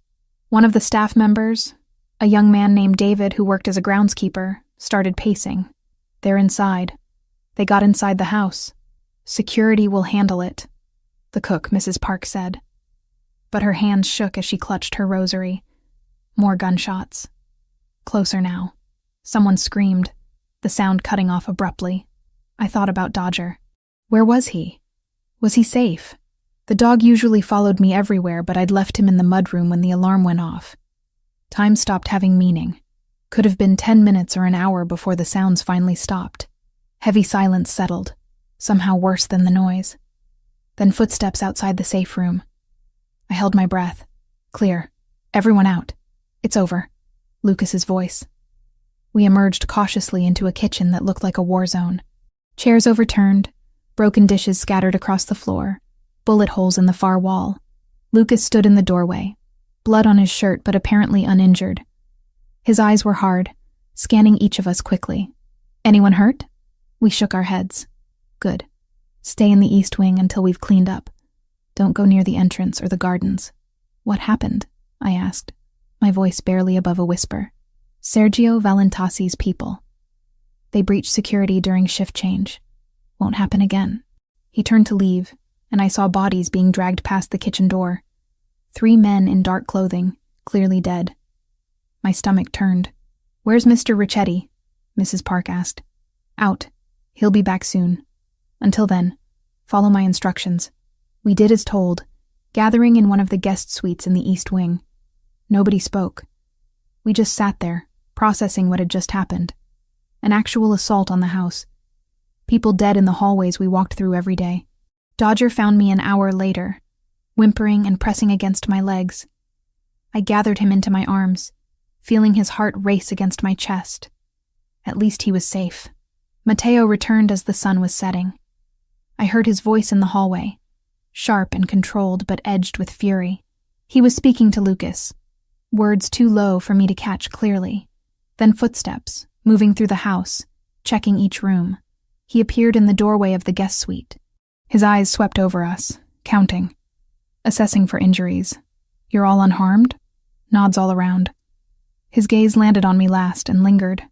One of the staff members, a young man named David who worked as a groundskeeper, started pacing. "They're inside. They got inside the house. Security will handle it," the cook, Mrs. Park, said. But her hands shook as she clutched her rosary. More gunshots. Closer now. Someone screamed, the sound cutting off abruptly. I thought about Dodger. Where was he? Was he safe? The dog usually followed me everywhere, but I'd left him in the mudroom when the alarm went off. Time stopped having meaning. Could have been 10 minutes or an hour before the sounds finally stopped. Heavy silence settled, somehow worse than the noise. Then footsteps outside the safe room. I held my breath. Clear. Everyone out. It's over. Lucas's voice. We emerged cautiously into a kitchen that looked like a war zone. Chairs overturned, broken dishes scattered across the floor, bullet holes in the far wall. Lucas stood in the doorway, blood on his shirt but apparently uninjured. His eyes were hard, scanning each of us quickly. Anyone hurt? We shook our heads. Good. Stay in the East Wing until we've cleaned up. Don't go near the entrance or the gardens. What happened? I asked, my voice barely above a whisper. Sergio Valentasi's people. They breached security during shift change. Won't happen again. He turned to leave, and I saw bodies being dragged past the kitchen door. 3 men in dark clothing, clearly dead. My stomach turned. Where's Mr. Ricchetti? Mrs. Park asked. Out. He'll be back soon. Until then, follow my instructions. We did as told, gathering in one of the guest suites in the East Wing. Nobody spoke. We just sat there, processing what had just happened. An actual assault on the house. People dead in the hallways we walked through every day. Dodger found me an hour later, whimpering and pressing against my legs. I gathered him into my arms, feeling his heart race against my chest. At least he was safe. Matteo returned as the sun was setting. I heard his voice in the hallway, sharp and controlled but edged with fury. He was speaking to Lucas, words too low for me to catch clearly. Then footsteps, moving through the house, checking each room. He appeared in the doorway of the guest suite. His eyes swept over us, counting, assessing for injuries. You're all unharmed? Nods all around. His gaze landed on me last and lingered.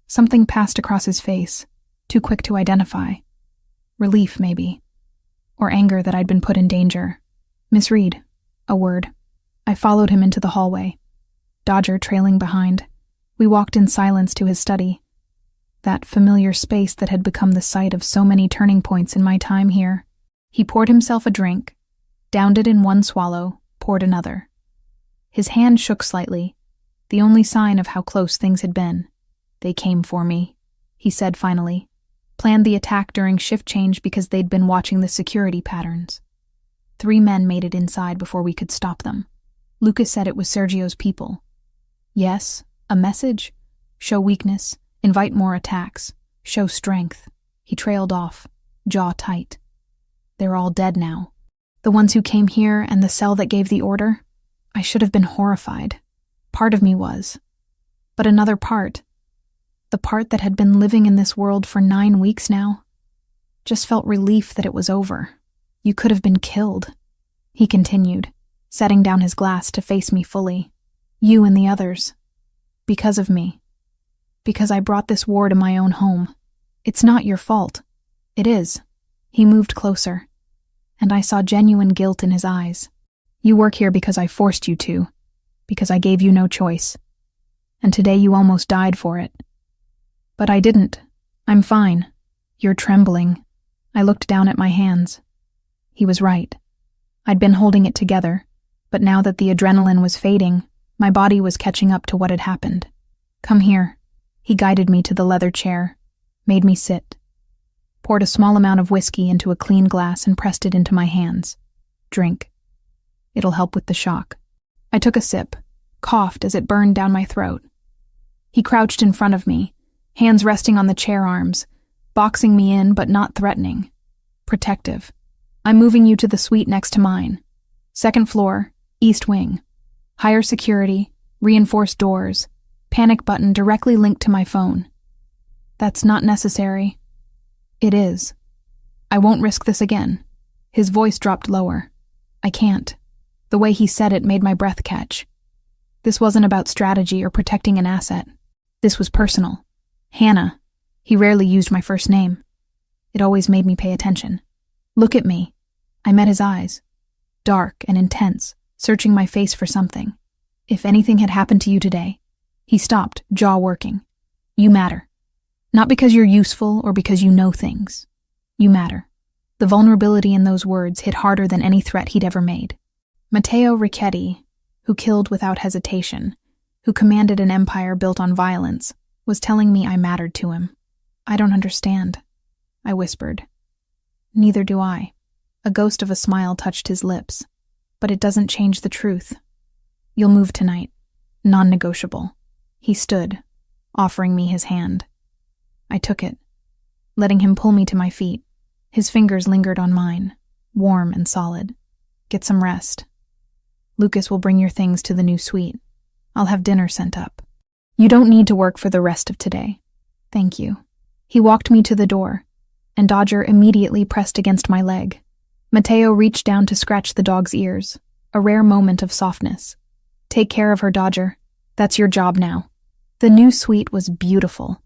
Something passed across his face, too quick to identify. Relief, maybe. Or anger that I'd been put in danger. Miss Reed, a word. I followed him into the hallway, Dodger trailing behind. We walked in silence to his study. That familiar space that had become the site of so many turning points in my time here. He poured himself a drink, downed it in one swallow, poured another. His hand shook slightly, the only sign of how close things had been. They came for me, he said finally. Planned the attack during shift change because they'd been watching the security patterns. 3 men made it inside before we could stop them. Lucas said it was Sergio's people. Yes, a message. Show weakness, invite more attacks, show strength. He trailed off, jaw tight. They're all dead now. The ones who came here and the cell that gave the order? I should have been horrified. Part of me was. But another part, the part that had been living in this world for 9 weeks now, just felt relief that it was over. You could have been killed. He continued, setting down his glass to face me fully. You and the others. Because of me. Because I brought this war to my own home. It's not your fault. It is. He moved closer, and I saw genuine guilt in his eyes. You work here because I forced you to, because I gave you no choice. And today you almost died for it. But I didn't. I'm fine. You're trembling. I looked down at my hands. He was right. I'd been holding it together, but now that the adrenaline was fading, my body was catching up to what had happened. Come here. He guided me to the leather chair, made me sit, poured a small amount of whiskey into a clean glass and pressed it into my hands. Drink. It'll help with the shock. I took a sip, coughed as it burned down my throat. He crouched in front of me, hands resting on the chair arms, boxing me in but not threatening. Protective. I'm moving you to the suite next to mine. 2nd floor, East Wing. Higher security, reinforced doors, panic button directly linked to my phone. That's not necessary. It is. I won't risk this again. His voice dropped lower. I can't. The way he said it made my breath catch. This wasn't about strategy or protecting an asset. This was personal. Hannah. He rarely used my first name. It always made me pay attention. Look at me. I met his eyes. Dark and intense, searching my face for something. If anything had happened to you today. He stopped, jaw working. You matter. Not because you're useful or because you know things. You matter. The vulnerability in those words hit harder than any threat he'd ever made. Matteo Ricchetti, who killed without hesitation, who commanded an empire built on violence, was telling me I mattered to him. I don't understand, I whispered. Neither do I. A ghost of a smile touched his lips. But it doesn't change the truth. You'll move tonight. Non-negotiable. He stood, offering me his hand. I took it, letting him pull me to my feet. His fingers lingered on mine, warm and solid. Get some rest. Lucas will bring your things to the new suite. I'll have dinner sent up. You don't need to work for the rest of today. Thank you. He walked me to the door, and Dodger immediately pressed against my leg. Mateo reached down to scratch the dog's ears, a rare moment of softness. Take care of her, Dodger. That's your job now. The new suite was beautiful.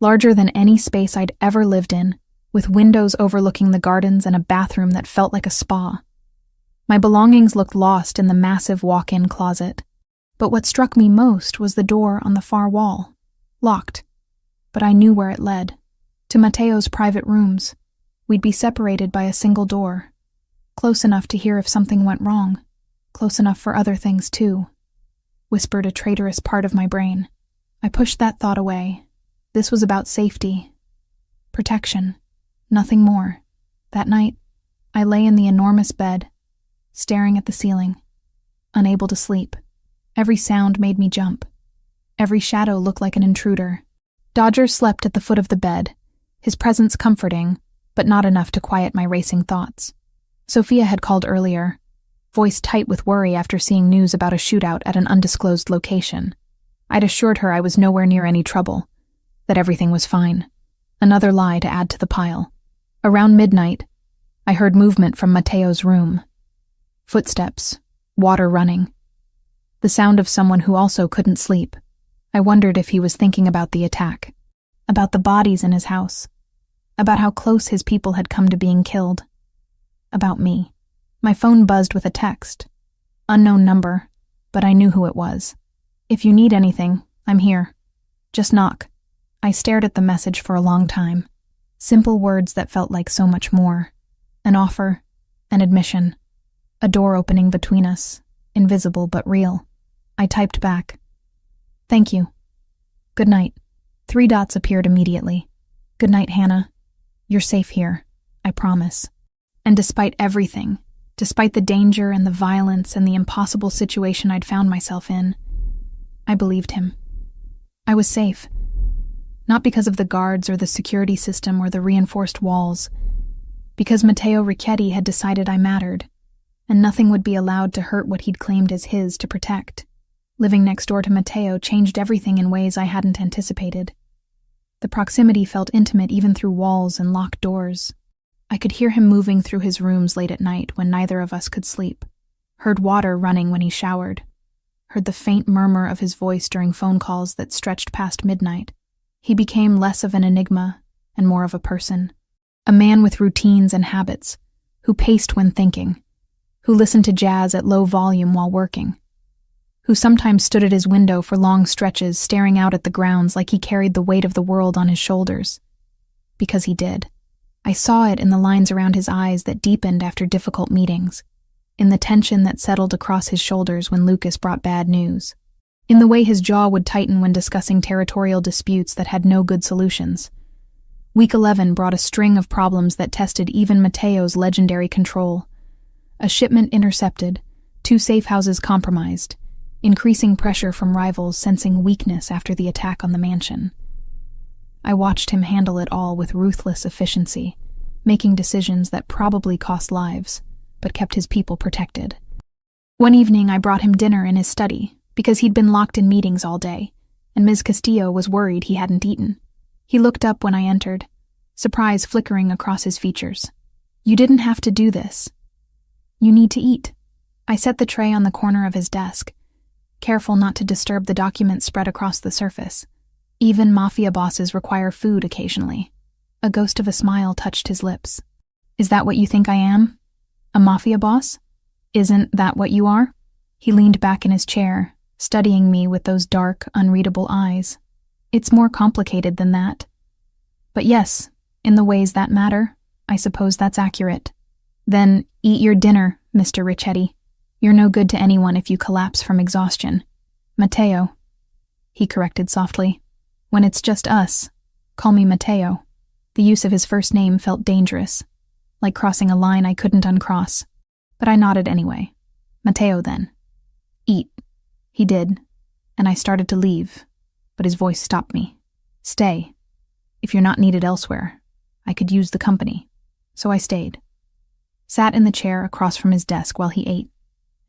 Larger than any space I'd ever lived in, with windows overlooking the gardens and a bathroom that felt like a spa. My belongings looked lost in the massive walk-in closet. But what struck me most was the door on the far wall. Locked. But I knew where it led. To Mateo's private rooms. We'd be separated by a single door. Close enough to hear if something went wrong. Close enough for other things too. Whispered a traitorous part of my brain. I pushed that thought away. This was about safety. Protection. Nothing more. That night, I lay in the enormous bed, staring at the ceiling, unable to sleep. Every sound made me jump. Every shadow looked like an intruder. Dodger slept at the foot of the bed, his presence comforting, but not enough to quiet my racing thoughts. Sophia had called earlier, voice tight with worry after seeing news about a shootout at an undisclosed location. I'd assured her I was nowhere near any trouble, that everything was fine. Another lie to add to the pile. Around midnight, I heard movement from Mateo's room. Footsteps, water running. The sound of someone who also couldn't sleep. I wondered if he was thinking about the attack, about the bodies in his house, about how close his people had come to being killed, about me. My phone buzzed with a text. Unknown number, but I knew who it was. If you need anything, I'm here. Just knock. I stared at the message for a long time. Simple words that felt like so much more. An offer, an admission, a door opening between us, invisible but real. I typed back. Thank you. Good night. 3 dots appeared immediately. Good night, Hannah. You're safe here, I promise. And despite everything, despite the danger and the violence and the impossible situation I'd found myself in, I believed him. I was safe. Not because of the guards or the security system or the reinforced walls, because Matteo Ricchetti had decided I mattered, and nothing would be allowed to hurt what he'd claimed as his to protect. Living next door to Matteo changed everything in ways I hadn't anticipated. The proximity felt intimate even through walls and locked doors. I could hear him moving through his rooms late at night when neither of us could sleep, heard water running when he showered, heard the faint murmur of his voice during phone calls that stretched past midnight. He became less of an enigma and more of a person, a man with routines and habits, who paced when thinking, who listened to jazz at low volume while working, who sometimes stood at his window for long stretches staring out at the grounds like he carried the weight of the world on his shoulders. Because he did. I saw it in the lines around his eyes that deepened after difficult meetings, in the tension that settled across his shoulders when Lucas brought bad news, in the way his jaw would tighten when discussing territorial disputes that had no good solutions. Week 11 brought a string of problems that tested even Mateo's legendary control. A shipment intercepted, 2 safe houses compromised, increasing pressure from rivals sensing weakness after the attack on the mansion. I watched him handle it all with ruthless efficiency, making decisions that probably cost lives, but kept his people protected. One evening I brought him dinner in his study, because he'd been locked in meetings all day, and Ms. Castillo was worried he hadn't eaten. He looked up when I entered, surprise flickering across his features. You didn't have to do this. You need to eat. I set the tray on the corner of his desk, careful not to disturb the documents spread across the surface. Even mafia bosses require food occasionally. A ghost of a smile touched his lips. Is that what you think I am? A mafia boss? Isn't that what you are? He leaned back in his chair, studying me with those dark, unreadable eyes. It's more complicated than that. But yes, in the ways that matter, I suppose that's accurate. Then eat your dinner, Mr. Ricchetti. You're no good to anyone if you collapse from exhaustion. Matteo, he corrected softly. When it's just us, call me Matteo. The use of his first name felt dangerous. like crossing a line I couldn't uncross. But I nodded anyway. Matteo, then. Eat. He did, and I started to leave, but his voice stopped me. Stay. If you're not needed elsewhere, I could use the company. So I stayed. Sat in the chair across from his desk while he ate,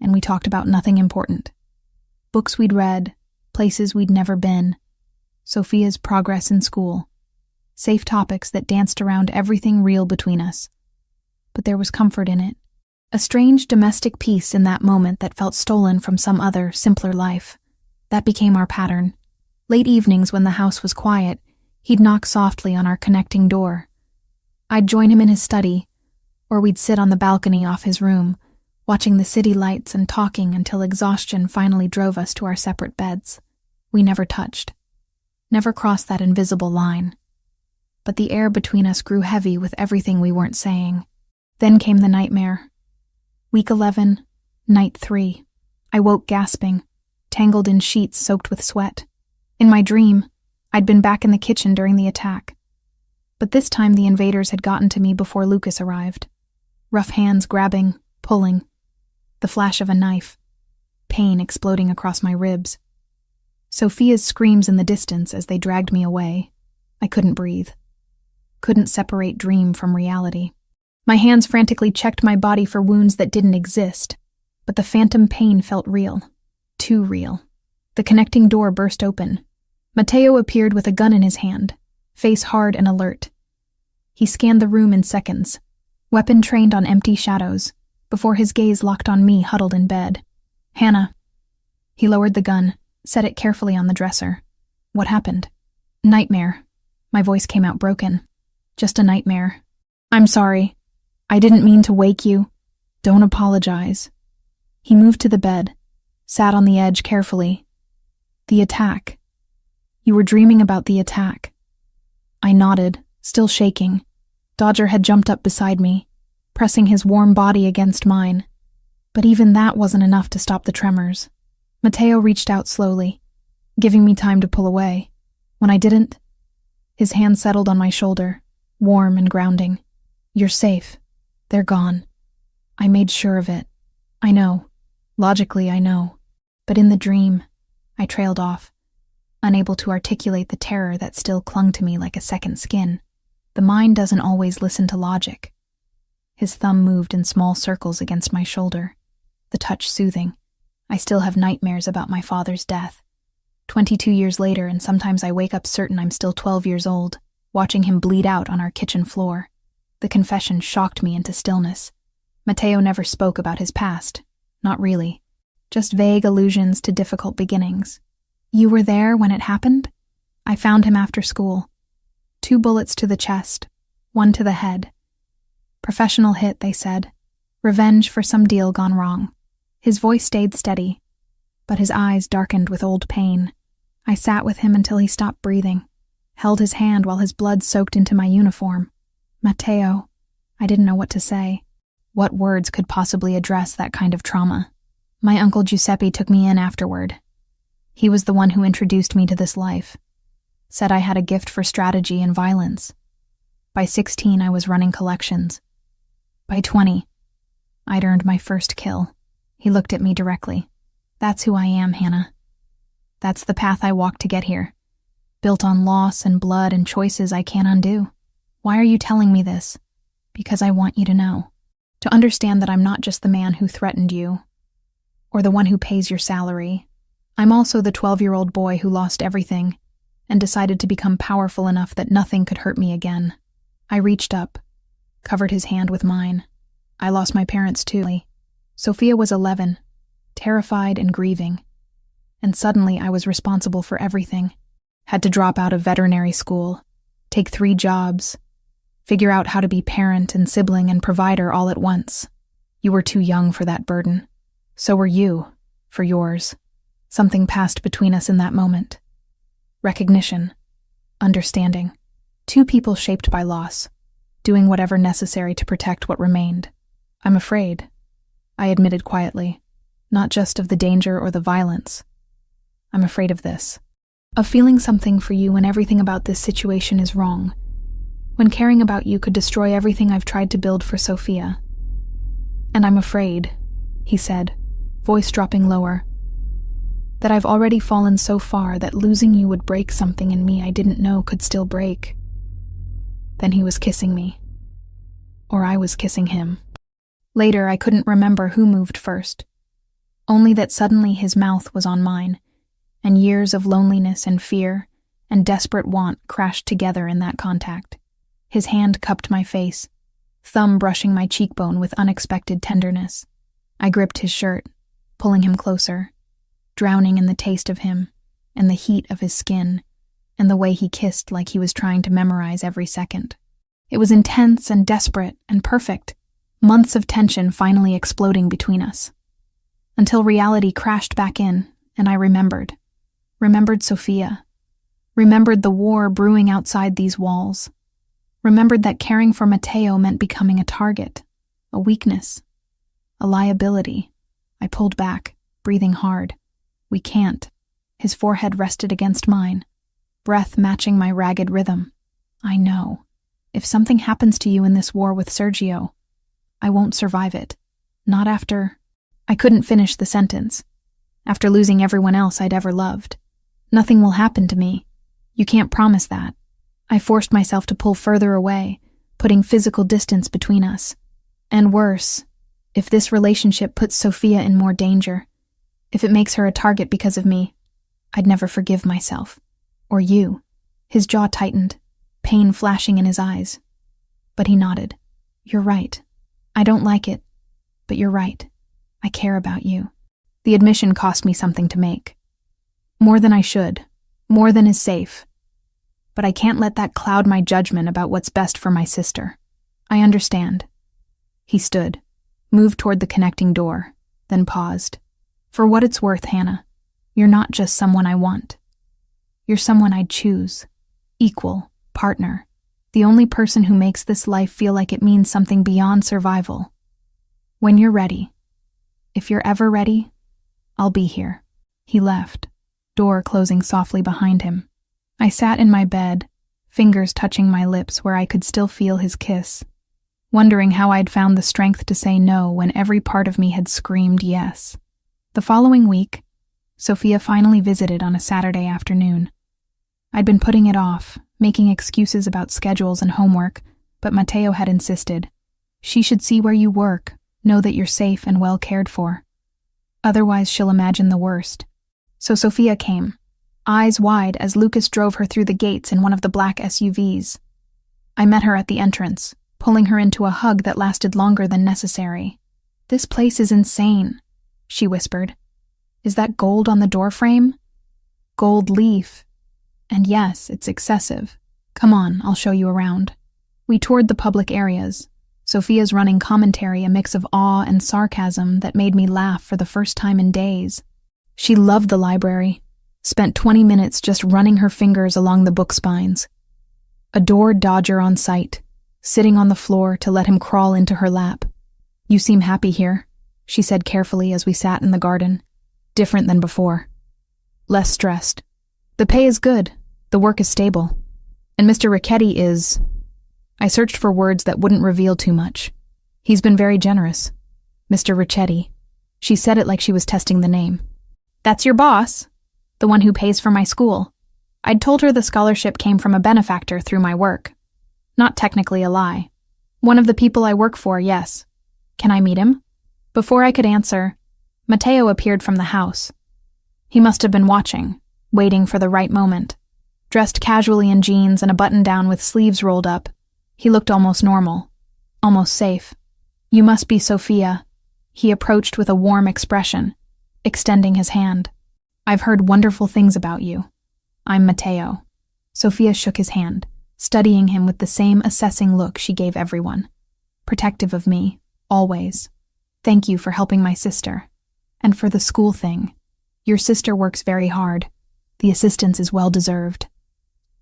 and we talked about nothing important. Books we'd read, places we'd never been, Sophia's progress in school, safe topics that danced around everything real between us. But there was comfort in it, a strange domestic peace in that moment that felt stolen from some other, simpler life. That became our pattern. Late evenings when the house was quiet, he'd knock softly on our connecting door. I'd join him in his study, or we'd sit on the balcony off his room, watching the city lights and talking until exhaustion finally drove us to our separate beds. We never touched, never crossed that invisible line. But the air between us grew heavy with everything we weren't saying. Then came the nightmare. Week 11, night 3. I woke gasping, tangled in sheets soaked with sweat. In my dream, I'd been back in the kitchen during the attack. But this time the invaders had gotten to me before Lucas arrived. Rough hands grabbing, pulling. The flash of a knife. Pain exploding across my ribs. Sophia's screams in the distance as they dragged me away. I couldn't breathe. Couldn't separate dream from reality. My hands frantically checked my body for wounds that didn't exist, but the phantom pain felt real. Too real. The connecting door burst open. Matteo appeared with a gun in his hand, face hard and alert. He scanned the room in seconds, weapon trained on empty shadows, before his gaze locked on me huddled in bed. Hannah. He lowered the gun, set it carefully on the dresser. What happened? Nightmare. My voice came out broken. Just a nightmare. I'm sorry. I didn't mean to wake you. Don't apologize. He moved to the bed, sat on the edge carefully. The attack. You were dreaming about the attack. I nodded, still shaking. Dodger had jumped up beside me, pressing his warm body against mine. But even that wasn't enough to stop the tremors. Matteo reached out slowly, giving me time to pull away. When I didn't, his hand settled on my shoulder, warm and grounding. You're safe. They're gone. I made sure of it. I know. Logically, I know. But in the dream, I trailed off, unable to articulate the terror that still clung to me like a second skin. The mind doesn't always listen to logic. His thumb moved in small circles against my shoulder, the touch soothing. I still have nightmares about my father's death. 22 years later, and sometimes I wake up certain I'm still 12 years old, watching him bleed out on our kitchen floor. The confession shocked me into stillness. Matteo never spoke about his past. Not really. Just vague allusions to difficult beginnings. You were there when it happened? I found him after school. 2 bullets to the chest, 1 to the head. Professional hit, they said. Revenge for some deal gone wrong. His voice stayed steady, but his eyes darkened with old pain. I sat with him until he stopped breathing, held his hand while his blood soaked into my uniform. Matteo. I didn't know what to say. What words could possibly address that kind of trauma? My uncle Giuseppe took me in afterward. He was the one who introduced me to this life. Said I had a gift for strategy and violence. By 16, I was running collections. By 20, I'd earned my first kill. He looked at me directly. That's who I am, Hannah. That's the path I walked to get here. Built on loss and blood and choices I can't undo. Why are you telling me this? Because I want you to know. To understand that I'm not just the man who threatened you, or the one who pays your salary. I'm also the 12-year-old boy who lost everything and decided to become powerful enough that nothing could hurt me again. I reached up, covered his hand with mine. I lost my parents too. Sophia was 11, terrified and grieving. And suddenly I was responsible for everything. Had to drop out of veterinary school, take 3 jobs, figure out how to be parent and sibling and provider all at once. You were too young for that burden. So were you, for yours. Something passed between us in that moment. Recognition. Understanding. 2 people shaped by loss, doing whatever necessary to protect what remained. I'm afraid, I admitted quietly, not just of the danger or the violence. I'm afraid of this. Of feeling something for you when everything about this situation is wrong. when caring about you could destroy everything I've tried to build for Sophia. And I'm afraid, he said, voice dropping lower, that I've already fallen so far that losing you would break something in me I didn't know could still break. Then he was kissing me. Or I was kissing him. Later, I couldn't remember who moved first. Only that suddenly his mouth was on mine, and years of loneliness and fear and desperate want crashed together in that contact. His hand cupped my face, thumb brushing my cheekbone with unexpected tenderness. I gripped his shirt, pulling him closer, drowning in the taste of him and the heat of his skin and the way he kissed like he was trying to memorize every second. It was intense and desperate and perfect, months of tension finally exploding between us. Until reality crashed back in, and I remembered Sophia, remembered the war brewing outside these walls, remembered that caring for Matteo meant becoming a target, a weakness, a liability. I pulled back, breathing hard. We can't. His forehead rested against mine, breath matching my ragged rhythm. I know. If something happens to you in this war with Sergio, I won't survive it. Not after... I couldn't finish the sentence. After losing everyone else I'd ever loved. Nothing will happen to me. You can't promise that. I forced myself to pull further away, putting physical distance between us. And worse, if this relationship puts Sophia in more danger, if it makes her a target because of me, I'd never forgive myself. Or you. His jaw tightened, pain flashing in his eyes. But he nodded. You're right. I don't like it, but you're right. I care about you. The admission cost me something to make. More than I should. More than is safe. But I can't let that cloud my judgment about what's best for my sister. I understand. He stood, moved toward the connecting door, then paused. For what it's worth, Hannah, you're not just someone I want. You're someone I'd choose. Equal, partner. The only person who makes this life feel like it means something beyond survival. When you're ready, if you're ever ready, I'll be here. He left, door closing softly behind him. I sat in my bed, fingers touching my lips where I could still feel his kiss, wondering how I'd found the strength to say no when every part of me had screamed yes. The following week, Sophia finally visited on a Saturday afternoon. I'd been putting it off, making excuses about schedules and homework, but Matteo had insisted. She should see where you work, know that you're safe and well cared for. Otherwise, she'll imagine the worst. So Sophia came, eyes wide as Lucas drove her through the gates in one of the black SUVs. I met her at the entrance, pulling her into a hug that lasted longer than necessary. This place is insane, she whispered. Is that gold on the doorframe? Gold leaf. And yes, it's excessive. Come on, I'll show you around. We toured the public areas, Sophia's running commentary a mix of awe and sarcasm that made me laugh for the first time in days. She loved the library, spent 20 minutes just running her fingers along the book spines. Adored Dodger on sight, sitting on the floor to let him crawl into her lap. You seem happy here, she said carefully as we sat in the garden. Different than before. Less stressed. The pay is good, the work is stable. And Mr. Ricchetti is... I searched for words that wouldn't reveal too much. He's been very generous. Mr. Ricchetti. She said it like she was testing the name. That's your boss, the one who pays for my school. I'd told her the scholarship came from a benefactor through my work. Not technically a lie. One of the people I work for, yes. Can I meet him? Before I could answer, Matteo appeared from the house. He must have been watching, waiting for the right moment. Dressed casually in jeans and a button-down with sleeves rolled up, he looked almost normal, almost safe. You must be Sophia. He approached with a warm expression, extending his hand. I've heard wonderful things about you. I'm Matteo. Sophia shook his hand, studying him with the same assessing look she gave everyone. Protective of me, always. Thank you for helping my sister. And for the school thing. Your sister works very hard. The assistance is well deserved.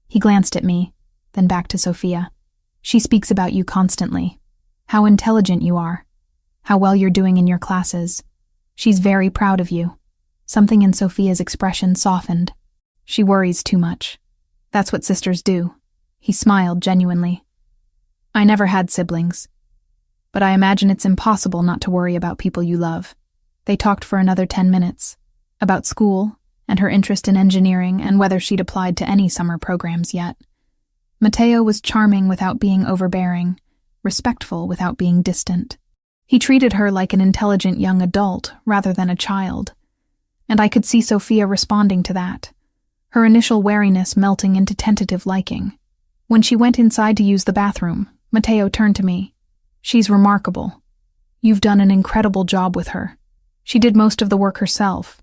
He glanced at me, then back to Sophia. She speaks about you constantly. How intelligent you are. How well you're doing in your classes. She's very proud of you. Something in Sophia's expression softened. She worries too much. That's what sisters do. He smiled genuinely. I never had siblings, but I imagine it's impossible not to worry about people you love. They talked for another 10 minutes, about school and her interest in engineering and whether she'd applied to any summer programs yet. Matteo was charming without being overbearing, respectful without being distant. He treated her like an intelligent young adult rather than a child, and I could see Sophia responding to that, her initial wariness melting into tentative liking. When she went inside to use the bathroom, Matteo turned to me. "She's remarkable. You've done an incredible job with her. She did most of the work herself.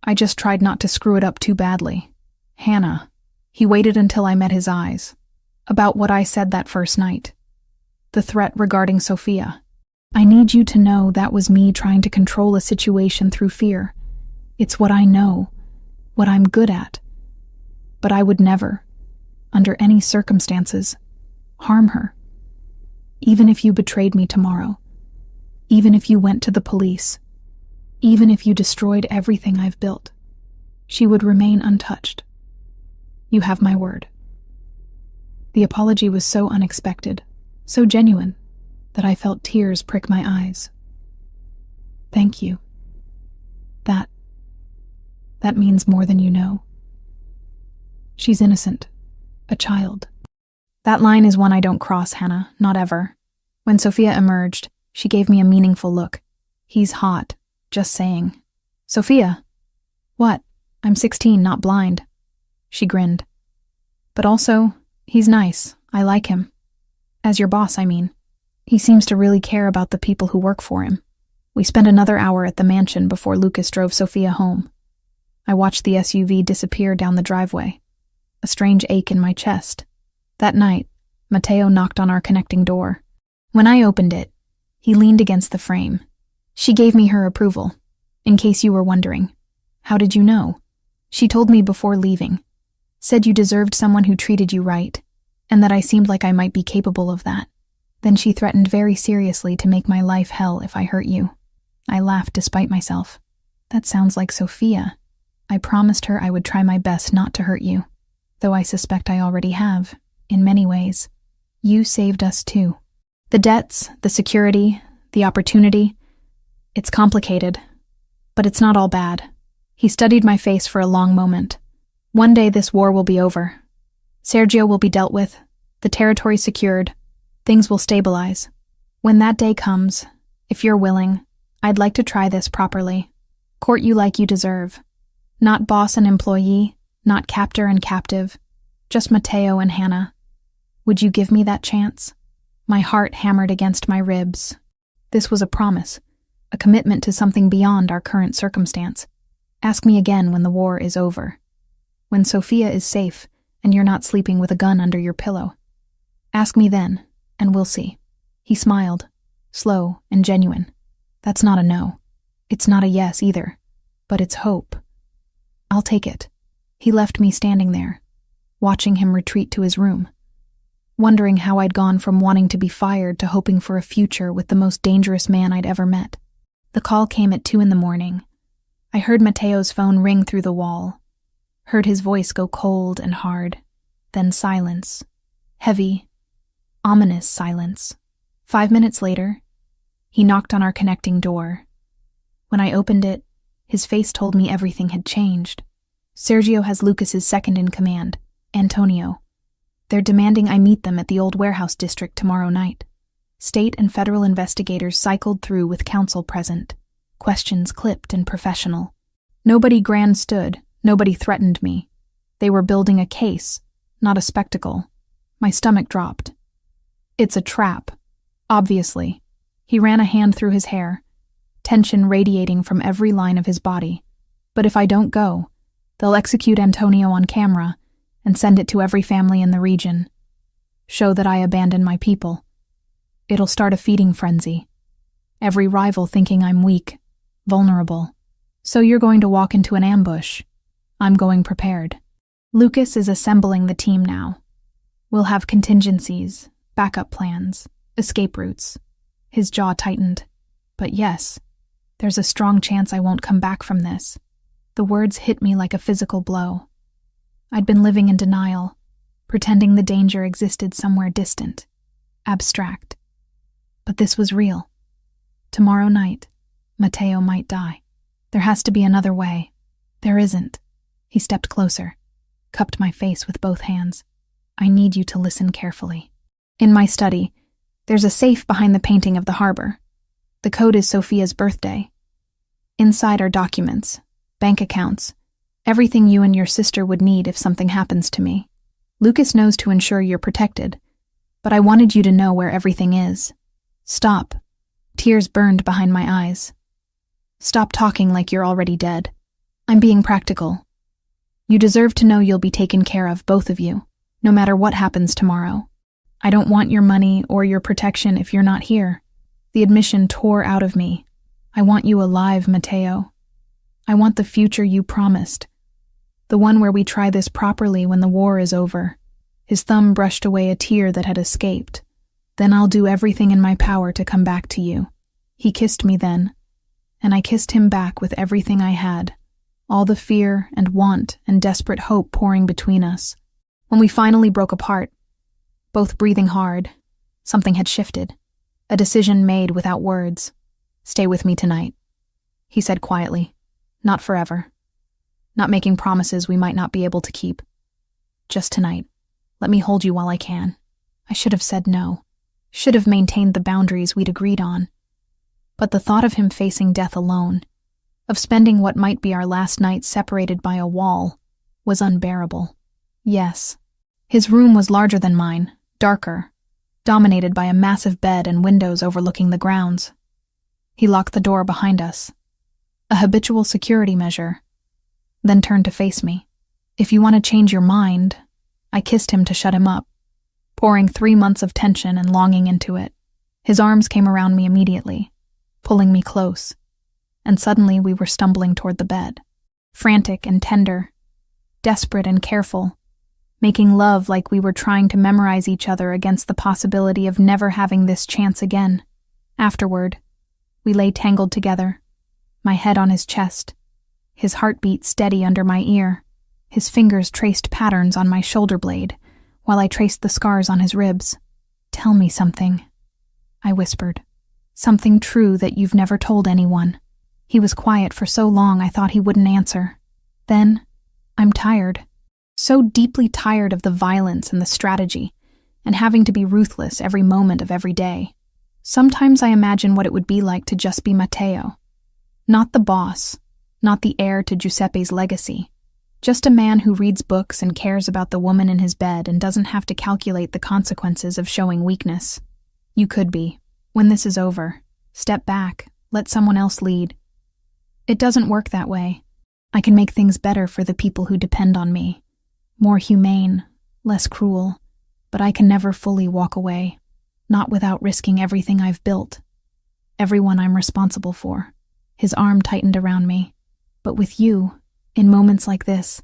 I just tried not to screw it up too badly. Hannah." He waited until I met his eyes. "About what I said that first night. The threat regarding Sophia. I need you to know that was me trying to control a situation through fear. It's what I know, what I'm good at. But I would never, under any circumstances, harm her. Even if you betrayed me tomorrow, even if you went to the police, even if you destroyed everything I've built, she would remain untouched. You have my word." The apology was so unexpected, so genuine, that I felt tears prick my eyes. "Thank you. That means more than you know. She's innocent, a child." That line is one I don't cross, Hannah, not ever. When Sophia emerged, she gave me a meaningful look. "He's hot, just saying." "Sophia?" "What? I'm 16, not blind." She grinned. "But also, he's nice. I like him. As your boss, I mean. He seems to really care about the people who work for him." We spent another hour at the mansion before Lucas drove Sophia home. I watched the SUV disappear down the driveway, a strange ache in my chest. That night, Matteo knocked on our connecting door. When I opened it, he leaned against the frame. "She gave me her approval, in case you were wondering." "How did you know?" "She told me before leaving. Said you deserved someone who treated you right, and that I seemed like I might be capable of that. Then she threatened very seriously to make my life hell if I hurt you." I laughed despite myself. "That sounds like Sophia. I promised her I would try my best not to hurt you, though I suspect I already have, in many ways. You saved us too. The debts, the security, the opportunity. It's complicated, but it's not all bad." He studied my face for a long moment. "One day this war will be over. Sergio will be dealt with, the territory secured, things will stabilize. When that day comes, if you're willing, I'd like to try this properly. Court you like you deserve. Not boss and employee, not captor and captive, just Matteo and Hannah. Would you give me that chance?" My heart hammered against my ribs. This was a promise, a commitment to something beyond our current circumstance. "Ask me again when the war is over. When Sophia is safe and you're not sleeping with a gun under your pillow. Ask me then, and we'll see." He smiled, slow and genuine. "That's not a no. It's not a yes either, but it's hope. I'll take it." He left me standing there, watching him retreat to his room, wondering how I'd gone from wanting to be fired to hoping for a future with the most dangerous man I'd ever met. The call came at 2 a.m. I heard Matteo's phone ring through the wall, heard his voice go cold and hard, then silence, heavy, ominous silence. 5 minutes later, he knocked on our connecting door. When I opened it, his face told me everything had changed. "Sergio has Lucas's second-in-command, Antonio. They're demanding I meet them at the old warehouse district tomorrow night." State and federal investigators cycled through with counsel present, questions clipped and professional. Nobody grand stood, nobody threatened me. They were building a case, not a spectacle. My stomach dropped. "It's a trap, obviously." He ran a hand through his hair, tension radiating from every line of his body. "But if I don't go, they'll execute Antonio on camera and send it to every family in the region. Show that I abandon my people. It'll start a feeding frenzy. Every rival thinking I'm weak, vulnerable. So you're going to walk into an ambush. I'm going prepared. Lucas is assembling the team now. We'll have contingencies, backup plans, escape routes." His jaw tightened. "But yes, there's a strong chance I won't come back from this." The words hit me like a physical blow. I'd been living in denial, pretending the danger existed somewhere distant. abstract. But this was real. Tomorrow night, Matteo might die. There has to be another way. There isn't. He stepped closer, cupped my face with both hands. I need you to listen carefully. In my study, there's a safe behind the painting of the harbor. The code is Sophia's birthday. Inside are documents, bank accounts, everything you and your sister would need if something happens to me. Lucas knows to ensure you're protected, but I wanted you to know where everything is. Stop. Tears burned behind my eyes. Stop talking like you're already dead. I'm being practical. You deserve to know you'll be taken care of, both of you, no matter what happens tomorrow. I don't want your money or your protection if you're not here. The admission tore out of me. I want you alive, Matteo. I want the future you promised. The one where we try this properly when the war is over. His thumb brushed away a tear that had escaped. Then I'll do everything in my power to come back to you. He kissed me then, and I kissed him back with everything I had, all the fear and want and desperate hope pouring between us. When we finally broke apart, both breathing hard, something had shifted, a decision made without words. Stay with me tonight, he said quietly. Not forever. Not making promises we might not be able to keep. Just tonight. Let me hold you while I can. I should have said no. Should have maintained the boundaries we'd agreed on. But the thought of him facing death alone, of spending what might be our last night separated by a wall, was unbearable. Yes. His room was larger than mine, darker, dominated by a massive bed and windows overlooking the grounds. He locked the door behind us, a habitual security measure, then turned to face me. If you want to change your mind, I kissed him to shut him up, pouring 3 months of tension and longing into it. His arms came around me immediately, pulling me close, and suddenly we were stumbling toward the bed, frantic and tender, desperate and careful, making love like we were trying to memorize each other against the possibility of never having this chance again. Afterward, we lay tangled together, my head on his chest, his heartbeat steady under my ear. His fingers traced patterns on my shoulder blade, while I traced the scars on his ribs. Tell me something, I whispered. Something true that you've never told anyone. He was quiet for so long I thought he wouldn't answer. Then, I'm tired. So deeply tired of the violence and the strategy, and having to be ruthless every moment of every day. Sometimes I imagine what it would be like to just be Matteo. Not the boss, not the heir to Giuseppe's legacy. Just a man who reads books and cares about the woman in his bed and doesn't have to calculate the consequences of showing weakness. You could be. When this is over, step back, let someone else lead. It doesn't work that way. I can make things better for the people who depend on me. More humane, less cruel, but I can never fully walk away, not without risking everything I've built, everyone I'm responsible for. His arm tightened around me. But with you, in moments like this,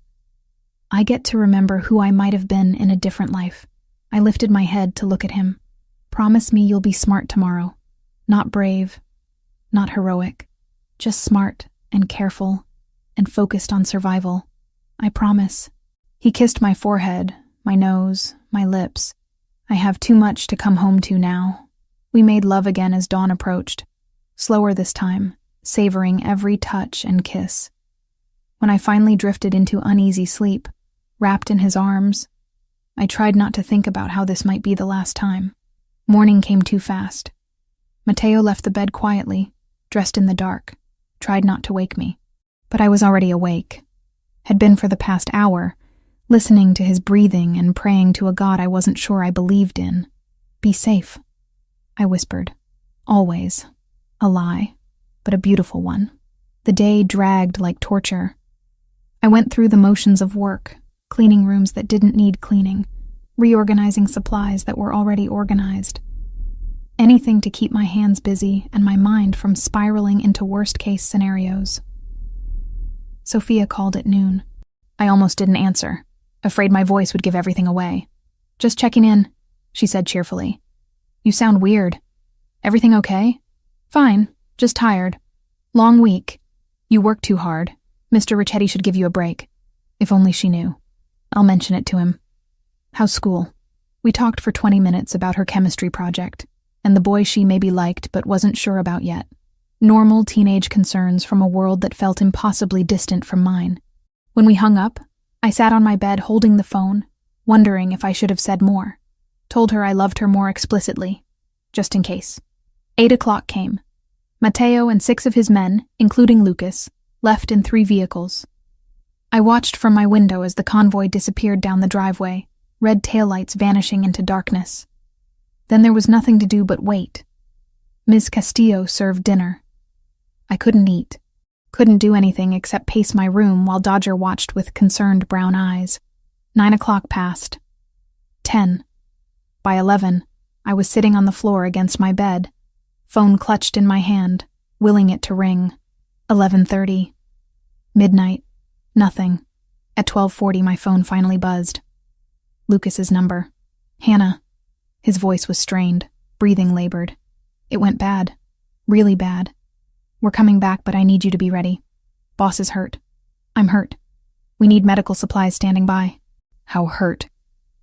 I get to remember who I might have been in a different life. I lifted my head to look at him. Promise me you'll be smart tomorrow. Not brave, not heroic, just smart and careful and focused on survival. I promise. He kissed my forehead, my nose, my lips. I have too much to come home to now. We made love again as dawn approached, slower this time, savoring every touch and kiss. When I finally drifted into uneasy sleep, wrapped in his arms, I tried not to think about how this might be the last time. Morning came too fast. Matteo left the bed quietly, dressed in the dark, tried not to wake me. But I was already awake, had been for the past hour, listening to his breathing and praying to a God I wasn't sure I believed in. Be safe, I whispered. Always. A lie, but a beautiful one. The day dragged like torture. I went through the motions of work, cleaning rooms that didn't need cleaning, reorganizing supplies that were already organized. Anything to keep my hands busy and my mind from spiraling into worst-case scenarios. Sophia called at noon. I almost didn't answer, afraid my voice would give everything away. Just checking in, she said cheerfully. You sound weird. Everything okay? Fine, just tired. Long week. You work too hard. Mr. Ricchetti should give you a break. If only she knew. I'll mention it to him. How's school? We talked for 20 minutes about her chemistry project, and the boy she maybe liked but wasn't sure about yet. Normal teenage concerns from a world that felt impossibly distant from mine. When we hung up, I sat on my bed holding the phone, wondering if I should have said more. Told her I loved her more explicitly, just in case. 8 o'clock came. Matteo and 6 of his men, including Lucas, left in 3 vehicles. I watched from my window as the convoy disappeared down the driveway, red taillights vanishing into darkness. Then there was nothing to do but wait. Ms. Castillo served dinner. I couldn't eat. Couldn't do anything except pace my room while Dodger watched with concerned brown eyes. 9 o'clock passed. 10. By 11, I was sitting on the floor against my bed, phone clutched in my hand, willing it to ring. 11:30. Midnight. Nothing. At 12:40, my phone finally buzzed. Lucas's number. Hannah. His voice was strained, breathing labored. It went bad. Really bad. We're coming back, but I need you to be ready. Boss is hurt. I'm hurt. We need medical supplies standing by. How hurt?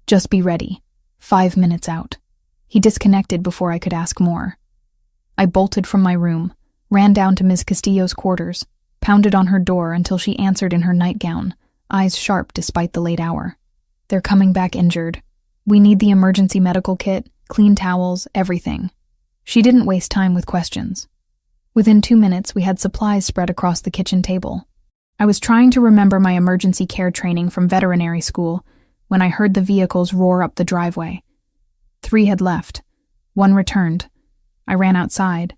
Just be ready. 5 minutes out. He disconnected before I could ask more. I bolted from my room, ran down to Ms. Castillo's quarters, pounded on her door until she answered in her nightgown, eyes sharp despite the late hour. They're coming back injured. We need the emergency medical kit, clean towels, everything. She didn't waste time with questions. Within 2 minutes, we had supplies spread across the kitchen table. I was trying to remember my emergency care training from veterinary school when I heard the vehicles roar up the driveway. 3 had left. 1 returned. I ran outside.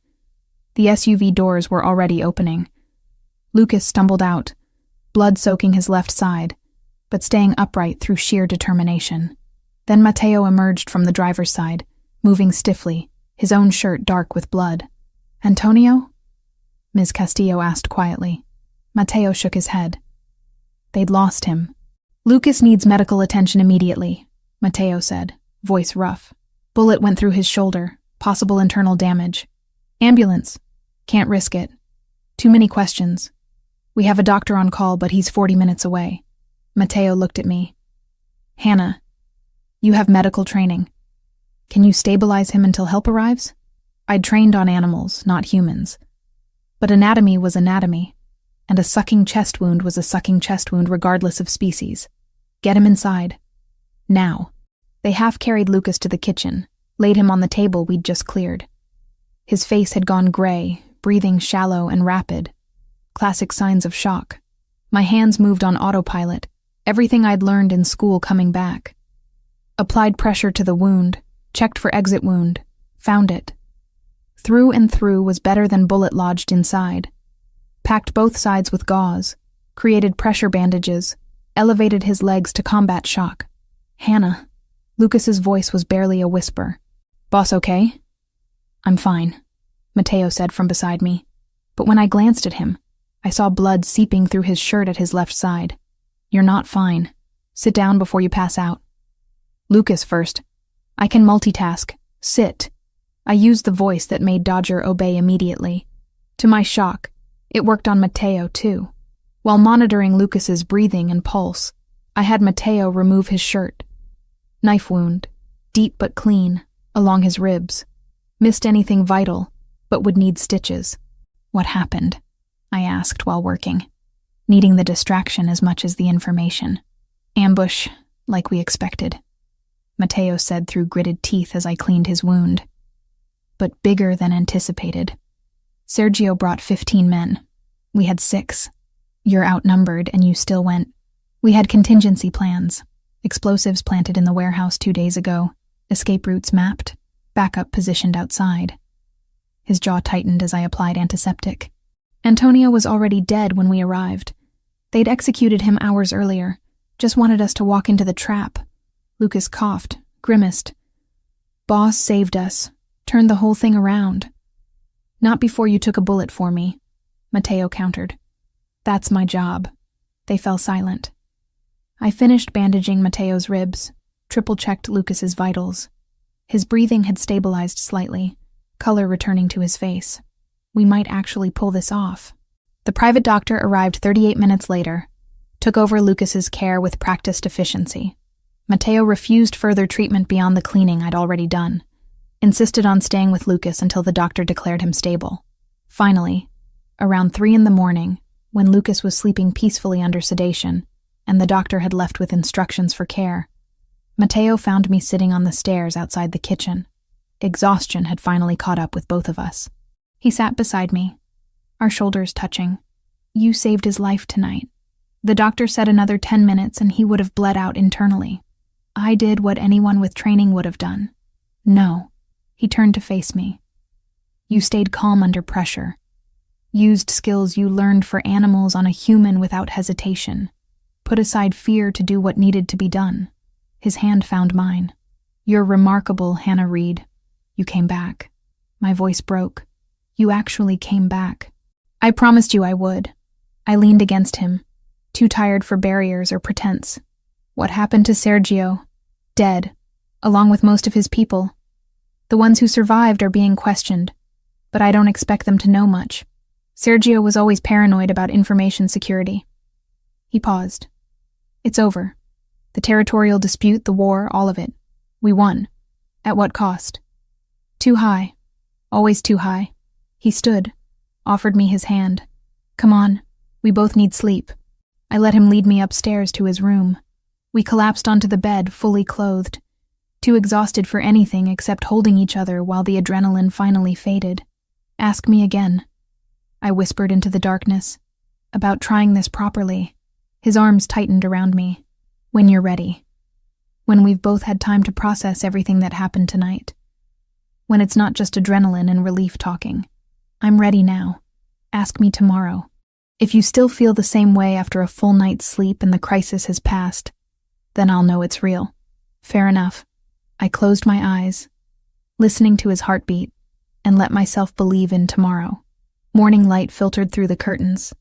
The SUV doors were already opening. Lucas stumbled out, blood soaking his left side, but staying upright through sheer determination. Then Matteo emerged from the driver's side, moving stiffly, his own shirt dark with blood. Antonio? Ms. Castillo asked quietly. Matteo shook his head. They'd lost him. Lucas needs medical attention immediately, Matteo said, voice rough. Bullet went through his shoulder, possible internal damage. Ambulance. Can't risk it. Too many questions. We have a doctor on call, but he's 40 minutes away. Matteo looked at me. Hannah, you have medical training. Can you stabilize him until help arrives? I'd trained on animals, not humans. But anatomy was anatomy, and a sucking chest wound was a sucking chest wound regardless of species. Get him inside. Now. They half-carried Lucas to the kitchen, laid him on the table we'd just cleared. His face had gone gray, breathing shallow and rapid. Classic signs of shock. My hands moved on autopilot, everything I'd learned in school coming back. Applied pressure to the wound, checked for exit wound, found it. Through and through was better than bullet lodged inside. Packed both sides with gauze, created pressure bandages, elevated his legs to combat shock. Hannah. Lucas's voice was barely a whisper. Boss okay? I'm fine, Matteo said from beside me. But when I glanced at him, I saw blood seeping through his shirt at his left side. You're not fine. Sit down before you pass out. Lucas first. I can multitask. Sit. I used the voice that made Dodger obey immediately. To my shock, it worked on Matteo too. While monitoring Lucas's breathing and pulse, I had Matteo remove his shirt. Knife wound, deep but clean, along his ribs. Missed anything vital, but would need stitches. What happened? I asked while working, needing the distraction as much as the information. Ambush, like we expected, Matteo said through gritted teeth as I cleaned his wound. But bigger than anticipated. Sergio brought 15 men. We had 6. You're outnumbered and you still went. We had contingency plans. Explosives planted in the warehouse 2 days ago. Escape routes mapped. Backup positioned outside. His jaw tightened as I applied antiseptic. Antonio was already dead when we arrived. They'd executed him hours earlier. Just wanted us to walk into the trap. Lucas coughed, grimaced. Boss saved us. Turned the whole thing around. Not before you took a bullet for me, Matteo countered. That's my job. They fell silent. I finished bandaging Matteo's ribs, triple-checked Lucas's vitals. His breathing had stabilized slightly, color returning to his face. We might actually pull this off. The private doctor arrived 38 minutes later, took over Lucas's care with practiced efficiency. Matteo refused further treatment beyond the cleaning I'd already done, insisted on staying with Lucas until the doctor declared him stable. Finally, around 3 a.m, when Lucas was sleeping peacefully under sedation, and the doctor had left with instructions for care, Matteo found me sitting on the stairs outside the kitchen. Exhaustion had finally caught up with both of us. He sat beside me, our shoulders touching. "You saved his life tonight. The doctor said another 10 minutes and he would have bled out internally. I did what anyone with training would have done." "No." He turned to face me. "You stayed calm under pressure. Used skills you learned for animals on a human without hesitation. Put aside fear to do what needed to be done." His hand found mine. "You're remarkable, Hannah Reed. You came back." My voice broke. "You actually came back." "I promised you I would." I leaned against him, too tired for barriers or pretense. "What happened to Sergio?" "Dead, along with most of his people. The ones who survived are being questioned, but I don't expect them to know much. Sergio was always paranoid about information security." He paused. "It's over. The territorial dispute, the war, all of it. We won. At what cost?" "Too high. Always too high." He stood, offered me his hand. "Come on, we both need sleep." I let him lead me upstairs to his room. We collapsed onto the bed, fully clothed, too exhausted for anything except holding each other while the adrenaline finally faded. "Ask me again," I whispered into the darkness, "about trying this properly." His arms tightened around me. "When you're ready. When we've both had time to process everything that happened tonight. When it's not just adrenaline and relief talking. I'm ready now. Ask me tomorrow. If you still feel the same way after a full night's sleep and the crisis has passed, then I'll know it's real." "Fair enough." I closed my eyes, listening to his heartbeat, and let myself believe in tomorrow. Morning light filtered through the curtains,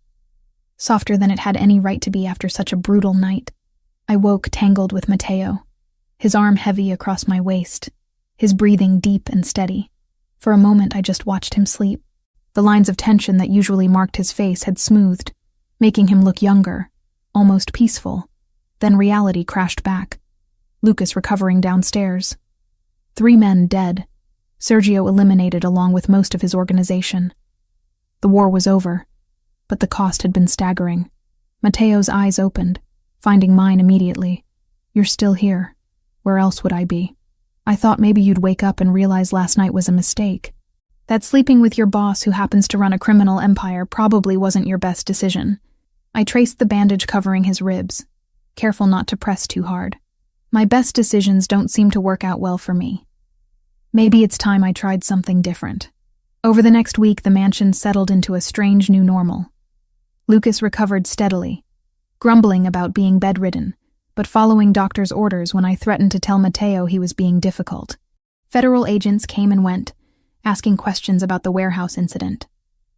softer than it had any right to be after such a brutal night. I woke tangled with Matteo, his arm heavy across my waist, his breathing deep and steady. For a moment I just watched him sleep. The lines of tension that usually marked his face had smoothed, making him look younger, almost peaceful. Then reality crashed back. Lucas recovering downstairs. 3 men dead. Sergio eliminated along with most of his organization. The war was over, but the cost had been staggering. Matteo's eyes opened, finding mine immediately. "You're still here. Where else would I be? I thought maybe you'd wake up and realize last night was a mistake. That sleeping with your boss who happens to run a criminal empire probably wasn't your best decision." I traced the bandage covering his ribs, careful not to press too hard. "My best decisions don't seem to work out well for me. Maybe it's time I tried something different." Over the next week, the mansion settled into a strange new normal. Lucas recovered steadily, grumbling about being bedridden, but following doctor's orders when I threatened to tell Matteo he was being difficult. Federal agents came and went, asking questions about the warehouse incident.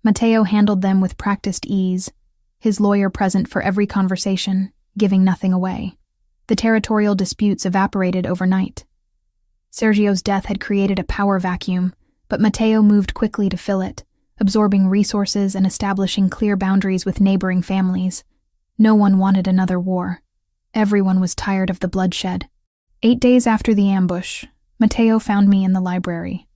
Matteo handled them with practiced ease, his lawyer present for every conversation, giving nothing away. The territorial disputes evaporated overnight. Sergio's death had created a power vacuum, but Matteo moved quickly to fill it, absorbing resources and establishing clear boundaries with neighboring families. No one wanted another war. Everyone was tired of the bloodshed. 8 days after the ambush, Matteo found me in the library.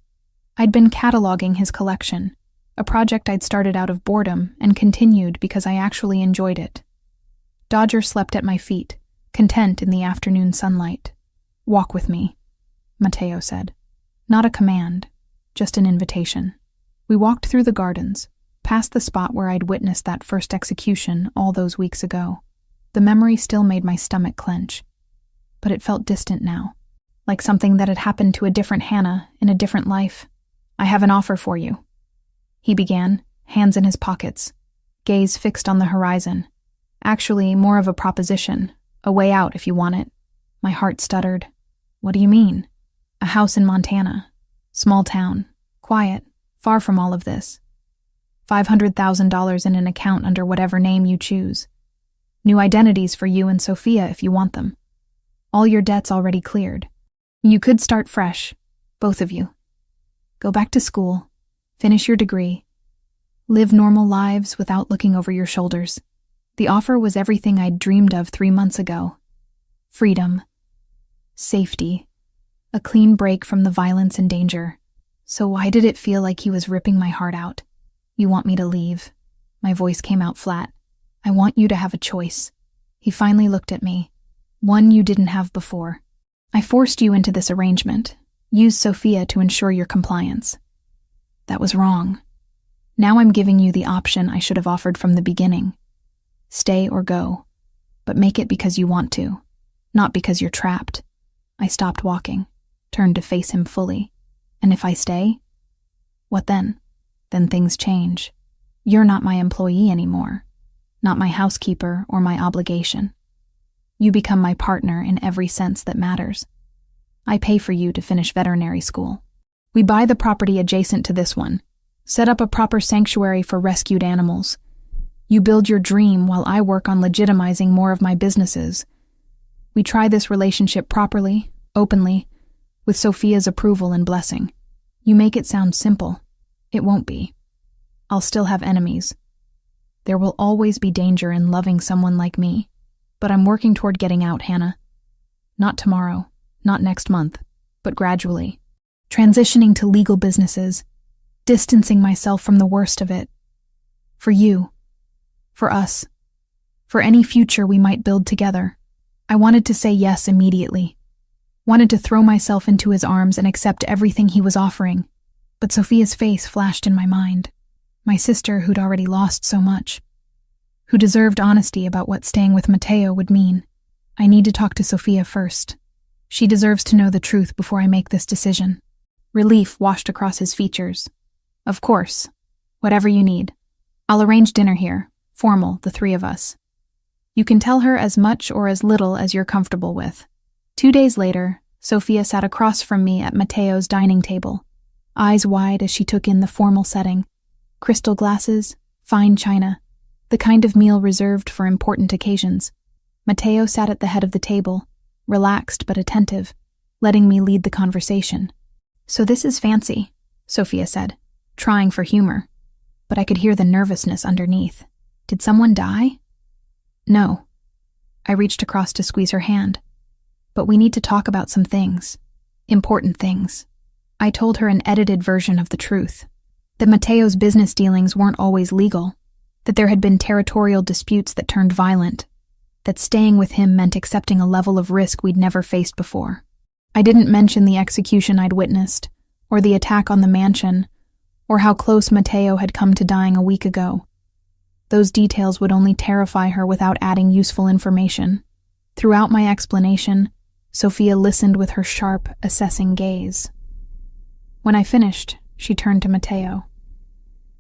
I'd been cataloging his collection, a project I'd started out of boredom and continued because I actually enjoyed it. Dodger slept at my feet, content in the afternoon sunlight. "Walk with me," Matteo said. Not a command, just an invitation. We walked through the gardens, past the spot where I'd witnessed that first execution all those weeks ago. The memory still made my stomach clench, but it felt distant now, like something that had happened to a different Hannah in a different life. "I have an offer for you," he began, hands in his pockets, gaze fixed on the horizon. "Actually, more of a proposition, a way out if you want it." My heart stuttered. "What do you mean?" "A house in Montana. Small town. Quiet. Far from all of this. $500,000 in an account under whatever name you choose. New identities for you and Sophia if you want them. All your debts already cleared. You could start fresh, both of you. Go back to school, finish your degree, live normal lives without looking over your shoulders." The offer was everything I'd dreamed of 3 months ago. Freedom, safety, a clean break from the violence and danger. So why did it feel like he was ripping my heart out? You want me to leave? My voice came out flat. I want you to have a choice. He finally looked at me. One you didn't have before. I forced you into this arrangement. Used Sophia to ensure your compliance. That was wrong. Now I'm giving you the option I should have offered from the beginning. Stay or go. But make it because you want to, not because you're trapped. I stopped walking, turned to face him fully. And if I stay? What then? Then things change. You're not my employee anymore, not my housekeeper or my obligation. You become my partner in every sense that matters. I pay for you to finish veterinary school. We buy the property adjacent to this one, set up a proper sanctuary for rescued animals. You build your dream while I work on legitimizing more of my businesses. We try this relationship properly, openly, with Sophia's approval and blessing. You make it sound simple. It won't be. I'll still have enemies. There will always be danger in loving someone like me, but I'm working toward getting out, Hannah. Not tomorrow, not next month, but gradually. Transitioning to legal businesses, distancing myself from the worst of it. For you. For us. For any future we might build together. I wanted to say yes immediately. Wanted to throw myself into his arms and accept everything he was offering. But Sophia's face flashed in my mind. My sister who'd already lost so much. Who deserved honesty about what staying with Matteo would mean. I need to talk to Sophia first. She deserves to know the truth before I make this decision. Relief washed across his features. Of course. Whatever you need. I'll arrange dinner here. Formal, the three of us. You can tell her as much or as little as you're comfortable with. 2 days later, Sophia sat across from me at Matteo's dining table, eyes wide as she took in the formal setting. Crystal glasses, fine china, the kind of meal reserved for important occasions. Matteo sat at the head of the table, relaxed but attentive, letting me lead the conversation. So this is fancy, Sophia said, trying for humor, but I could hear the nervousness underneath. Did someone die? No. I reached across to squeeze her hand. But we need to talk about some things. Important things. I told her an edited version of the truth. That Matteo's business dealings weren't always legal. That there had been territorial disputes that turned violent. That staying with him meant accepting a level of risk we'd never faced before. I didn't mention the execution I'd witnessed, or the attack on the mansion, or how close Matteo had come to dying a week ago. Those details would only terrify her without adding useful information. Throughout my explanation, Sophia listened with her sharp, assessing gaze. When I finished, she turned to Matteo.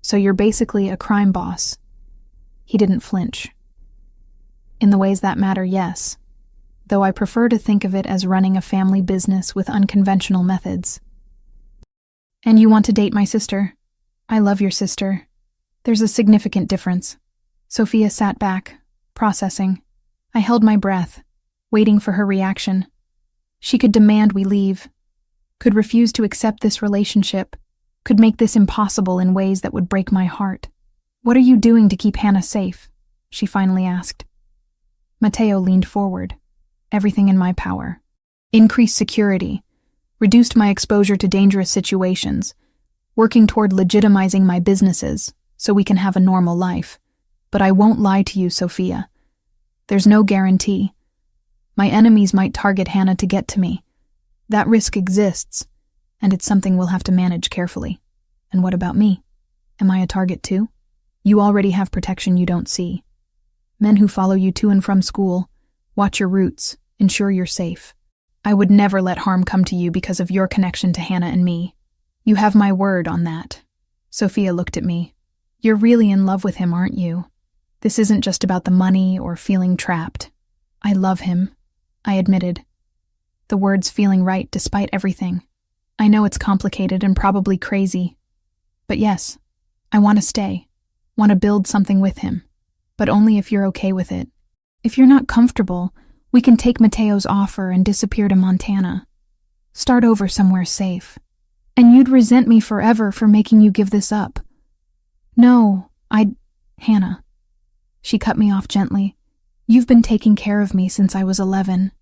So you're basically a crime boss. He didn't flinch. In the ways that matter, yes, though I prefer to think of it as running a family business with unconventional methods. And you want to date my sister? I love your sister. There's a significant difference. Sophia sat back, processing. I held my breath, waiting for her reaction. She could demand we leave, could refuse to accept this relationship, could make this impossible in ways that would break my heart. What are you doing to keep Hannah safe? She finally asked. Matteo leaned forward. Everything in my power. Increased security, reduced my exposure to dangerous situations, working toward legitimizing my businesses so we can have a normal life. But I won't lie to you, Sophia. There's no guarantee. My enemies might target Hannah to get to me. That risk exists, and it's something we'll have to manage carefully. And what about me? Am I a target too? You already have protection you don't see. Men who follow you to and from school, watch your routes, ensure you're safe. I would never let harm come to you because of your connection to Hannah and me. You have my word on that. Sophia looked at me. You're really in love with him, aren't you? This isn't just about the money or feeling trapped. I love him, I admitted. The words feeling right despite everything. I know it's complicated and probably crazy. But yes, I want to stay. Want to build something with him. But only if you're okay with it. If you're not comfortable, we can take Matteo's offer and disappear to Montana. Start over somewhere safe. And you'd resent me forever for making you give this up. No, Hannah. She cut me off gently. You've been taking care of me since I was 11.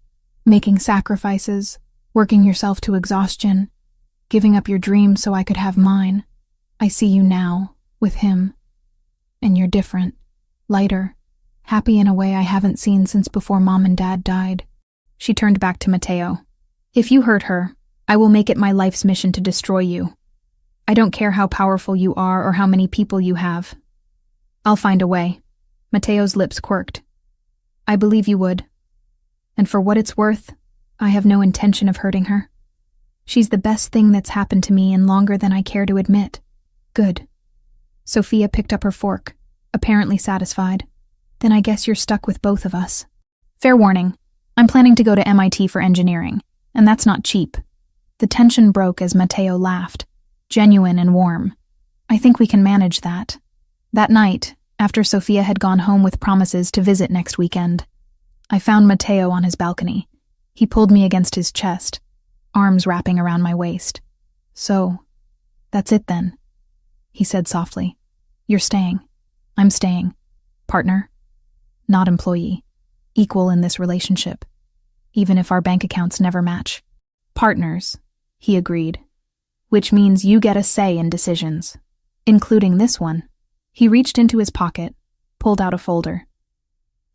Making sacrifices, working yourself to exhaustion, giving up your dreams so I could have mine. I see you now, with him. And you're different, lighter, happy in a way I haven't seen since before Mom and Dad died. She turned back to Matteo. If you hurt her, I will make it my life's mission to destroy you. I don't care how powerful you are or how many people you have. I'll find a way. Matteo's lips quirked. I believe you would. And for what it's worth, I have no intention of hurting her. She's the best thing that's happened to me in longer than I care to admit. Good. Sophia picked up her fork, apparently satisfied. Then I guess you're stuck with both of us. Fair warning, I'm planning to go to MIT for engineering, and that's not cheap. The tension broke as Matteo laughed, genuine and warm. I think we can manage that. That night, after Sophia had gone home with promises to visit next weekend, I found Matteo on his balcony. He pulled me against his chest, arms wrapping around my waist. So, that's it then, he said softly. You're staying. I'm staying. Partner, not employee. Equal in this relationship, even if our bank accounts never match. Partners, he agreed, which means you get a say in decisions, including this one. He reached into his pocket, pulled out a folder.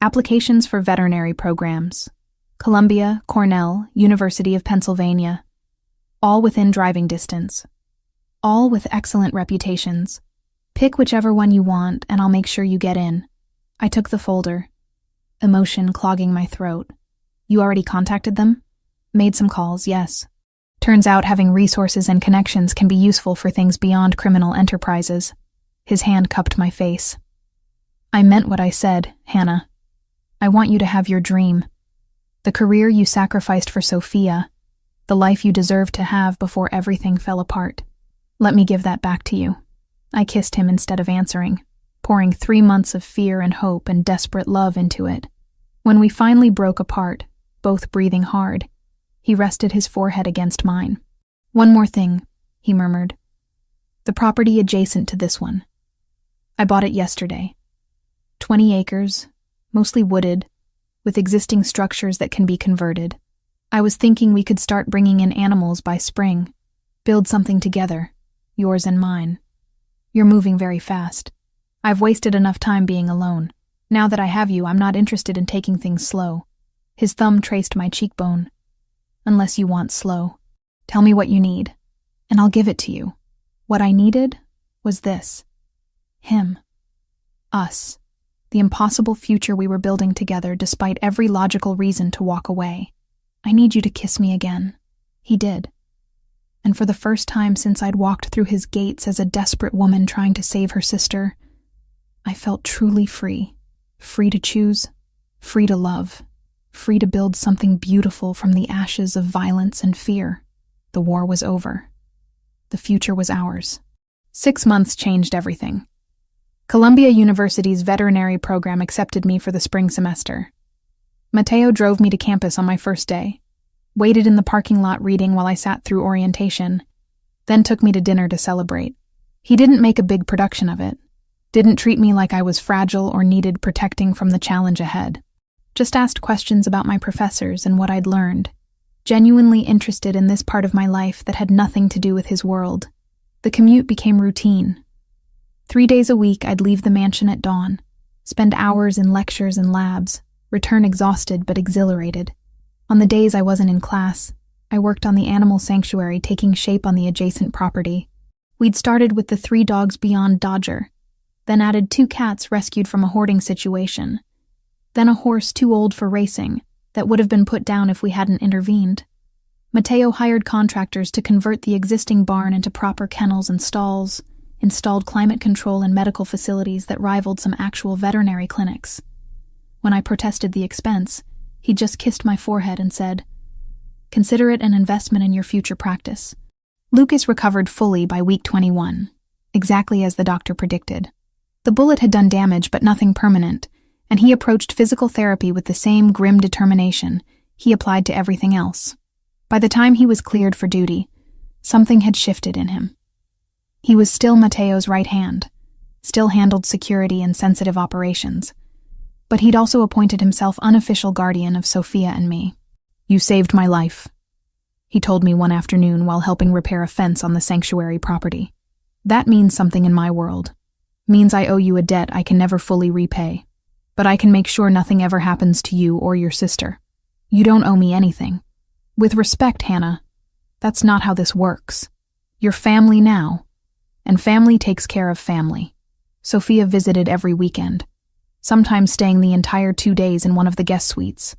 Applications for veterinary programs. Columbia, Cornell, University of Pennsylvania. All within driving distance. All with excellent reputations. Pick whichever one you want, and I'll make sure you get in. I took the folder, emotion clogging my throat. You already contacted them? Made some calls, yes. Turns out having resources and connections can be useful for things beyond criminal enterprises. His hand cupped my face. I meant what I said, Hannah. I want you to have your dream. The career you sacrificed for Sophia. The life you deserved to have before everything fell apart. Let me give that back to you. I kissed him instead of answering, pouring 3 months of fear and hope and desperate love into it. When we finally broke apart, both breathing hard, he rested his forehead against mine. One more thing, he murmured. The property adjacent to this one. I bought it yesterday. 20 acres, mostly wooded, with existing structures that can be converted. I was thinking we could start bringing in animals by spring, build something together, yours and mine. You're moving very fast. I've wasted enough time being alone. Now that I have you, I'm not interested in taking things slow. His thumb traced my cheekbone. Unless you want slow. Tell me what you need, and I'll give it to you. What I needed was this. Him. Us. The impossible future we were building together despite every logical reason to walk away. I need you to kiss me again. He did. And for the first time since I'd walked through his gates as a desperate woman trying to save her sister, I felt truly free. Free to choose, free to love, free to build something beautiful from the ashes of violence and fear. The war was over. The future was ours. 6 months changed everything. Columbia University's veterinary program accepted me for the spring semester. Matteo drove me to campus on my first day, waited in the parking lot reading while I sat through orientation, then took me to dinner to celebrate. He didn't make a big production of it, didn't treat me like I was fragile or needed protecting from the challenge ahead. Just asked questions about my professors and what I'd learned, genuinely interested in this part of my life that had nothing to do with his world. The commute became routine. 3 days a week, I'd leave the mansion at dawn, spend hours in lectures and labs, return exhausted but exhilarated. On the days I wasn't in class, I worked on the animal sanctuary taking shape on the adjacent property. We'd started with the 3 dogs beyond Dodger, then added 2 cats rescued from a hoarding situation, then a horse too old for racing that would have been put down if we hadn't intervened. Matteo hired contractors to convert the existing barn into proper kennels and stalls, installed climate control and medical facilities that rivaled some actual veterinary clinics. When I protested the expense, he just kissed my forehead and said, "Consider it an investment in your future practice." Lucas recovered fully by week 21, exactly as the doctor predicted. The bullet had done damage but nothing permanent, and he approached physical therapy with the same grim determination he applied to everything else. By the time he was cleared for duty, something had shifted in him. He was still Matteo's right hand, still handled security and sensitive operations, but he'd also appointed himself unofficial guardian of Sophia and me. You saved my life, he told me one afternoon while helping repair a fence on the sanctuary property. That means something in my world. Means I owe you a debt I can never fully repay. But I can make sure nothing ever happens to you or your sister. You don't owe me anything. With respect, Hannah, that's not how this works. You're family now, and family takes care of family. Sophia visited every weekend, sometimes staying the entire 2 days in one of the guest suites.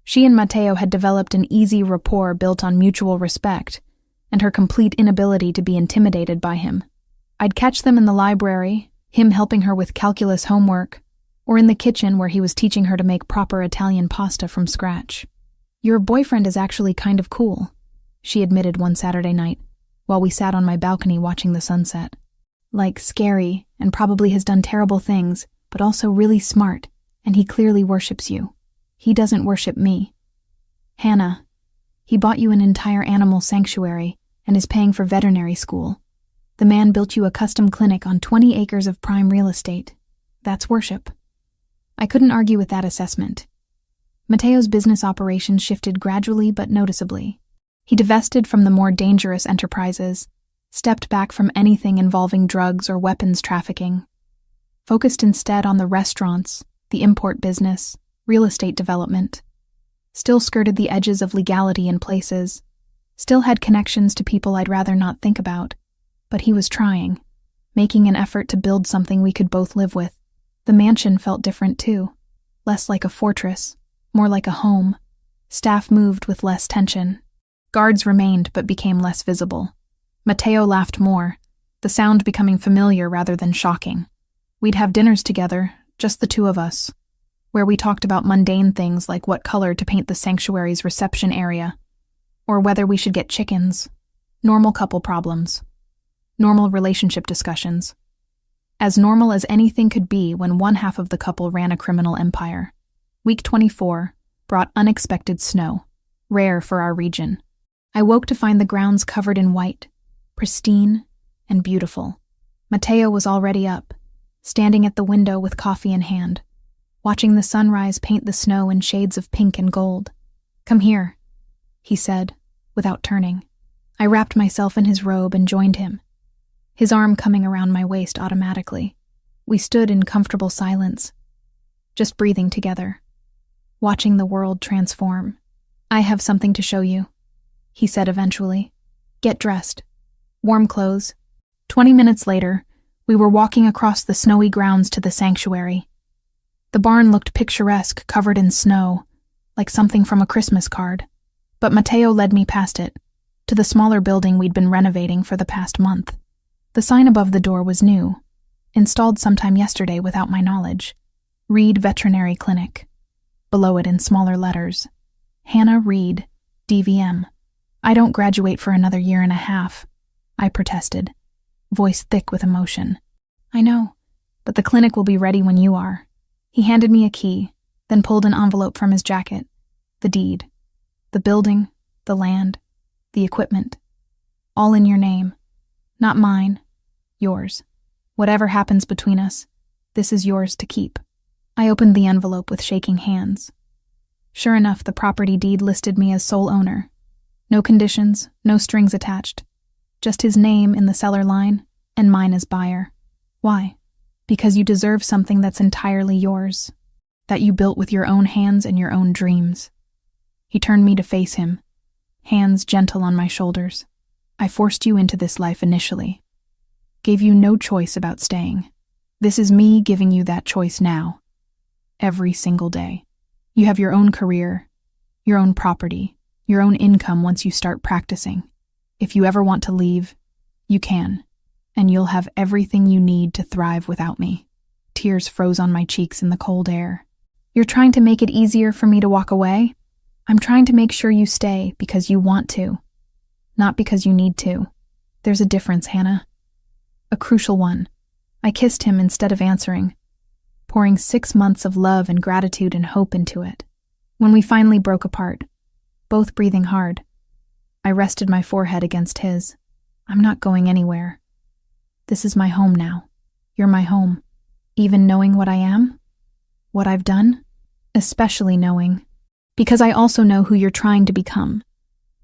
She and Mateo had developed an easy rapport built on mutual respect and her complete inability to be intimidated by him. I'd catch them in the library, him helping her with calculus homework, or in the kitchen where he was teaching her to make proper Italian pasta from scratch. Your boyfriend is actually kind of cool, she admitted one Saturday night, while we sat on my balcony watching the sunset. Like scary, and probably has done terrible things, but also really smart, and he clearly worships you. He doesn't worship me. Hannah, he bought you an entire animal sanctuary and is paying for veterinary school. The man built you a custom clinic on 20 acres of prime real estate. That's worship. I couldn't argue with that assessment. Mateo's business operations shifted gradually but noticeably. He divested from the more dangerous enterprises, stepped back from anything involving drugs or weapons trafficking, focused instead on the restaurants, the import business, real estate development, still skirted the edges of legality in places, still had connections to people I'd rather not think about, but he was trying, making an effort to build something we could both live with. The mansion felt different too, less like a fortress, more like a home. Staff moved with less tension. Guards remained but became less visible. Mateo laughed more, the sound becoming familiar rather than shocking. We'd have dinners together, just the two of us, where we talked about mundane things like what color to paint the sanctuary's reception area, or whether we should get chickens. Normal couple problems. Normal relationship discussions. As normal as anything could be when one half of the couple ran a criminal empire. Week 24 brought unexpected snow, rare for our region. I woke to find the grounds covered in white, pristine and beautiful. Mateo was already up, standing at the window with coffee in hand, watching the sunrise paint the snow in shades of pink and gold. Come here, he said, without turning. I wrapped myself in his robe and joined him, his arm coming around my waist automatically. We stood in comfortable silence, just breathing together, watching the world transform. I have something to show you, he said eventually. Get dressed. Warm clothes. 20 minutes later, we were walking across the snowy grounds to the sanctuary. The barn looked picturesque, covered in snow, like something from a Christmas card. But Mateo led me past it, to the smaller building we'd been renovating for the past month. The sign above the door was new, installed sometime yesterday without my knowledge. Reed Veterinary Clinic. Below it in smaller letters, Hannah Reed, DVM. I don't graduate for another 1.5 years, I protested, voice thick with emotion. I know, but the clinic will be ready when you are. He handed me a key, then pulled an envelope from his jacket. The deed. The building, the land, the equipment. All in your name. Not mine, yours. Whatever happens between us, this is yours to keep. I opened the envelope with shaking hands. Sure enough, the property deed listed me as sole owner. No conditions, no strings attached. Just his name in the seller line, and mine as buyer. Why? Because you deserve something that's entirely yours, that you built with your own hands and your own dreams. He turned me to face him, hands gentle on my shoulders. I forced you into this life initially. Gave you no choice about staying. This is me giving you that choice now. Every single day. You have your own career, your own property, your own income once you start practicing. If you ever want to leave, you can, and you'll have everything you need to thrive without me. Tears froze on my cheeks in the cold air. You're trying to make it easier for me to walk away? I'm trying to make sure you stay because you want to, not because you need to. There's a difference, Hannah. A crucial one. I kissed him instead of answering, pouring 6 months of love and gratitude and hope into it. When we finally broke apart, both breathing hard, I rested my forehead against his. I'm not going anywhere. This is my home now. You're my home. Even knowing what I am? What I've done? Especially knowing Because I also know who you're trying to become.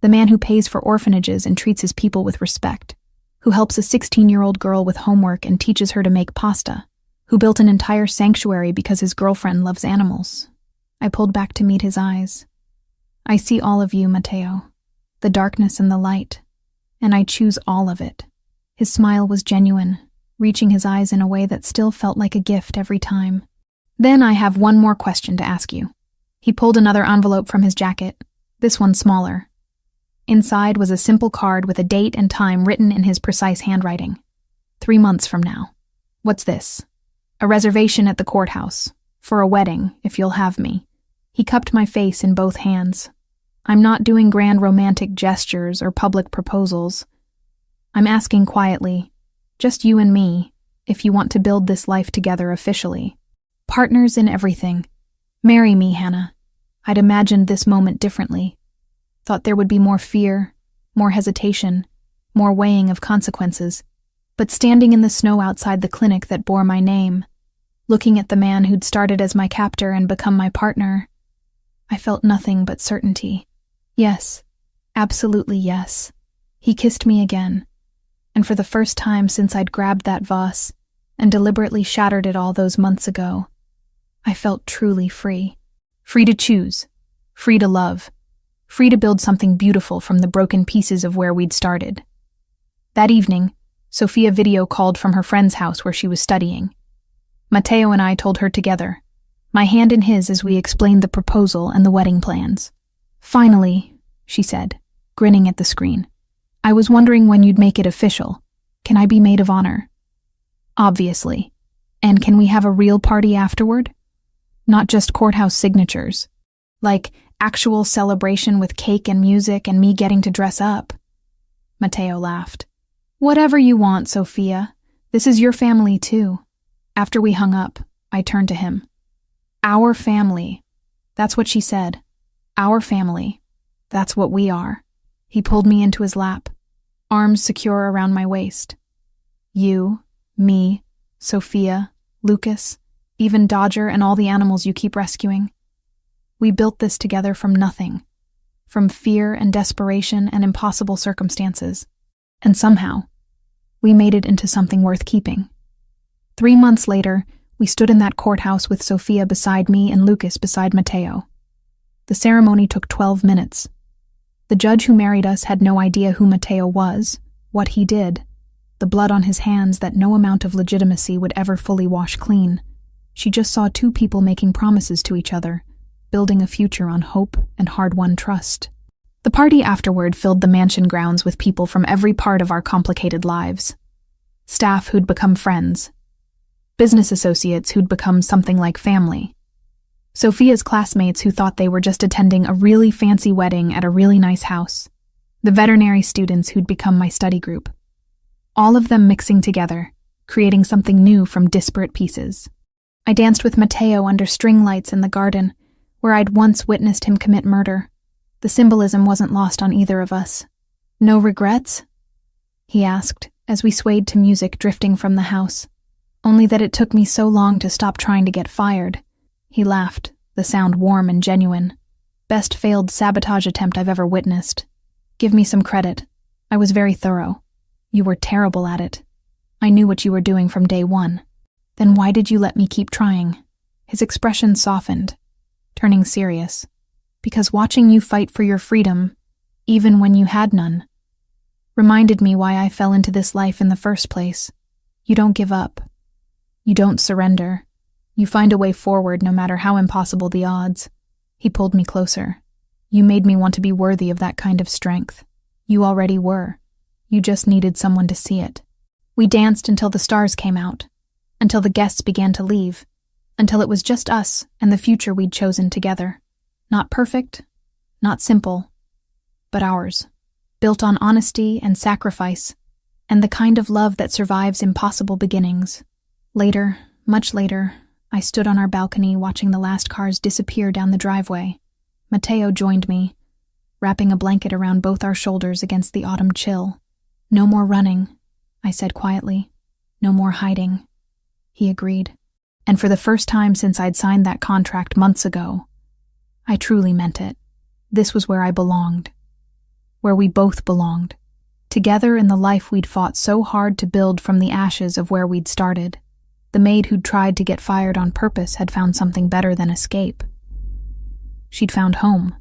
The man who pays for orphanages and treats his people with respect. Who helps a 16-year-old girl with homework and teaches her to make pasta. Who built an entire sanctuary because his girlfriend loves animals. I pulled back to meet his eyes. I see all of you, Matteo. The darkness and the light. And I choose all of it. His smile was genuine, reaching his eyes in a way that still felt like a gift every time. Then I have one more question to ask you. He pulled another envelope from his jacket, this one smaller. Inside was a simple card with a date and time written in his precise handwriting. 3 months from now. What's this? A reservation at the courthouse. For a wedding, if you'll have me. He cupped my face in both hands. I'm not doing grand romantic gestures or public proposals. I'm asking quietly, just you and me, if you want to build this life together officially. Partners in everything. Marry me, Hannah. I'd imagined this moment differently. Thought there would be more fear, more hesitation, more weighing of consequences. But standing in the snow outside the clinic that bore my name, looking at the man who'd started as my captor and become my partner, I felt nothing but certainty. Yes, absolutely yes. He kissed me again, and for the first time since I'd grabbed that vase and deliberately shattered it all those months ago, I felt truly free. Free to choose, free to love, free to build something beautiful from the broken pieces of where we'd started. That evening, Sophia video called from her friend's house where she was studying. Matteo and I told her together, my hand in his as we explained the proposal and the wedding plans. Finally, she said, grinning at the screen. I was wondering when you'd make it official. Can I be maid of honor? Obviously. And can we have a real party afterward? Not just courthouse signatures. Like actual celebration with cake and music and me getting to dress up. Matteo laughed. Whatever you want, Sophia. This is your family too. After we hung up, I turned to him. Our family. That's what she said. Our family. That's what we are. He pulled me into his lap, arms secure around my waist. You, me, Sophia, Lucas, even Dodger and all the animals you keep rescuing. We built this together from nothing, from fear and desperation and impossible circumstances. And somehow, we made it into something worth keeping. 3 months later, we stood in that courthouse with Sophia beside me and Lucas beside Matteo. The ceremony took 12 minutes. The judge who married us had no idea who Matteo was, what he did, the blood on his hands that no amount of legitimacy would ever fully wash clean. She just saw two people making promises to each other, building a future on hope and hard-won trust. The party afterward filled the mansion grounds with people from every part of our complicated lives. Staff who'd become friends. Business associates who'd become something like family. Sophia's classmates who thought they were just attending a really fancy wedding at a really nice house. The veterinary students who'd become my study group. All of them mixing together, creating something new from disparate pieces. I danced with Matteo under string lights in the garden, where I'd once witnessed him commit murder. The symbolism wasn't lost on either of us. No regrets? He asked, as we swayed to music drifting from the house. Only that it took me so long to stop trying to get fired. He laughed, the sound warm and genuine. Best failed sabotage attempt I've ever witnessed. Give me some credit. I was very thorough. You were terrible at it. I knew what you were doing from day one. Then why did you let me keep trying? His expression softened, turning serious. Because watching you fight for your freedom, even when you had none, reminded me why I fell into this life in the first place. You don't give up. You don't surrender. You find a way forward no matter how impossible the odds. He pulled me closer. You made me want to be worthy of that kind of strength. You already were. You just needed someone to see it. We danced until the stars came out, until the guests began to leave, until it was just us and the future we'd chosen together. Not perfect, not simple, but ours, built on honesty and sacrifice, and the kind of love that survives impossible beginnings. Later, much later, I stood on our balcony watching the last cars disappear down the driveway. Matteo joined me, wrapping a blanket around both our shoulders against the autumn chill. No more running, I said quietly. No more hiding. He agreed. And for the first time since I'd signed that contract months ago, I truly meant it. This was where I belonged. Where we both belonged. Together in the life we'd fought so hard to build from the ashes of where we'd started. The maid who'd tried to get fired on purpose had found something better than escape. She'd found home.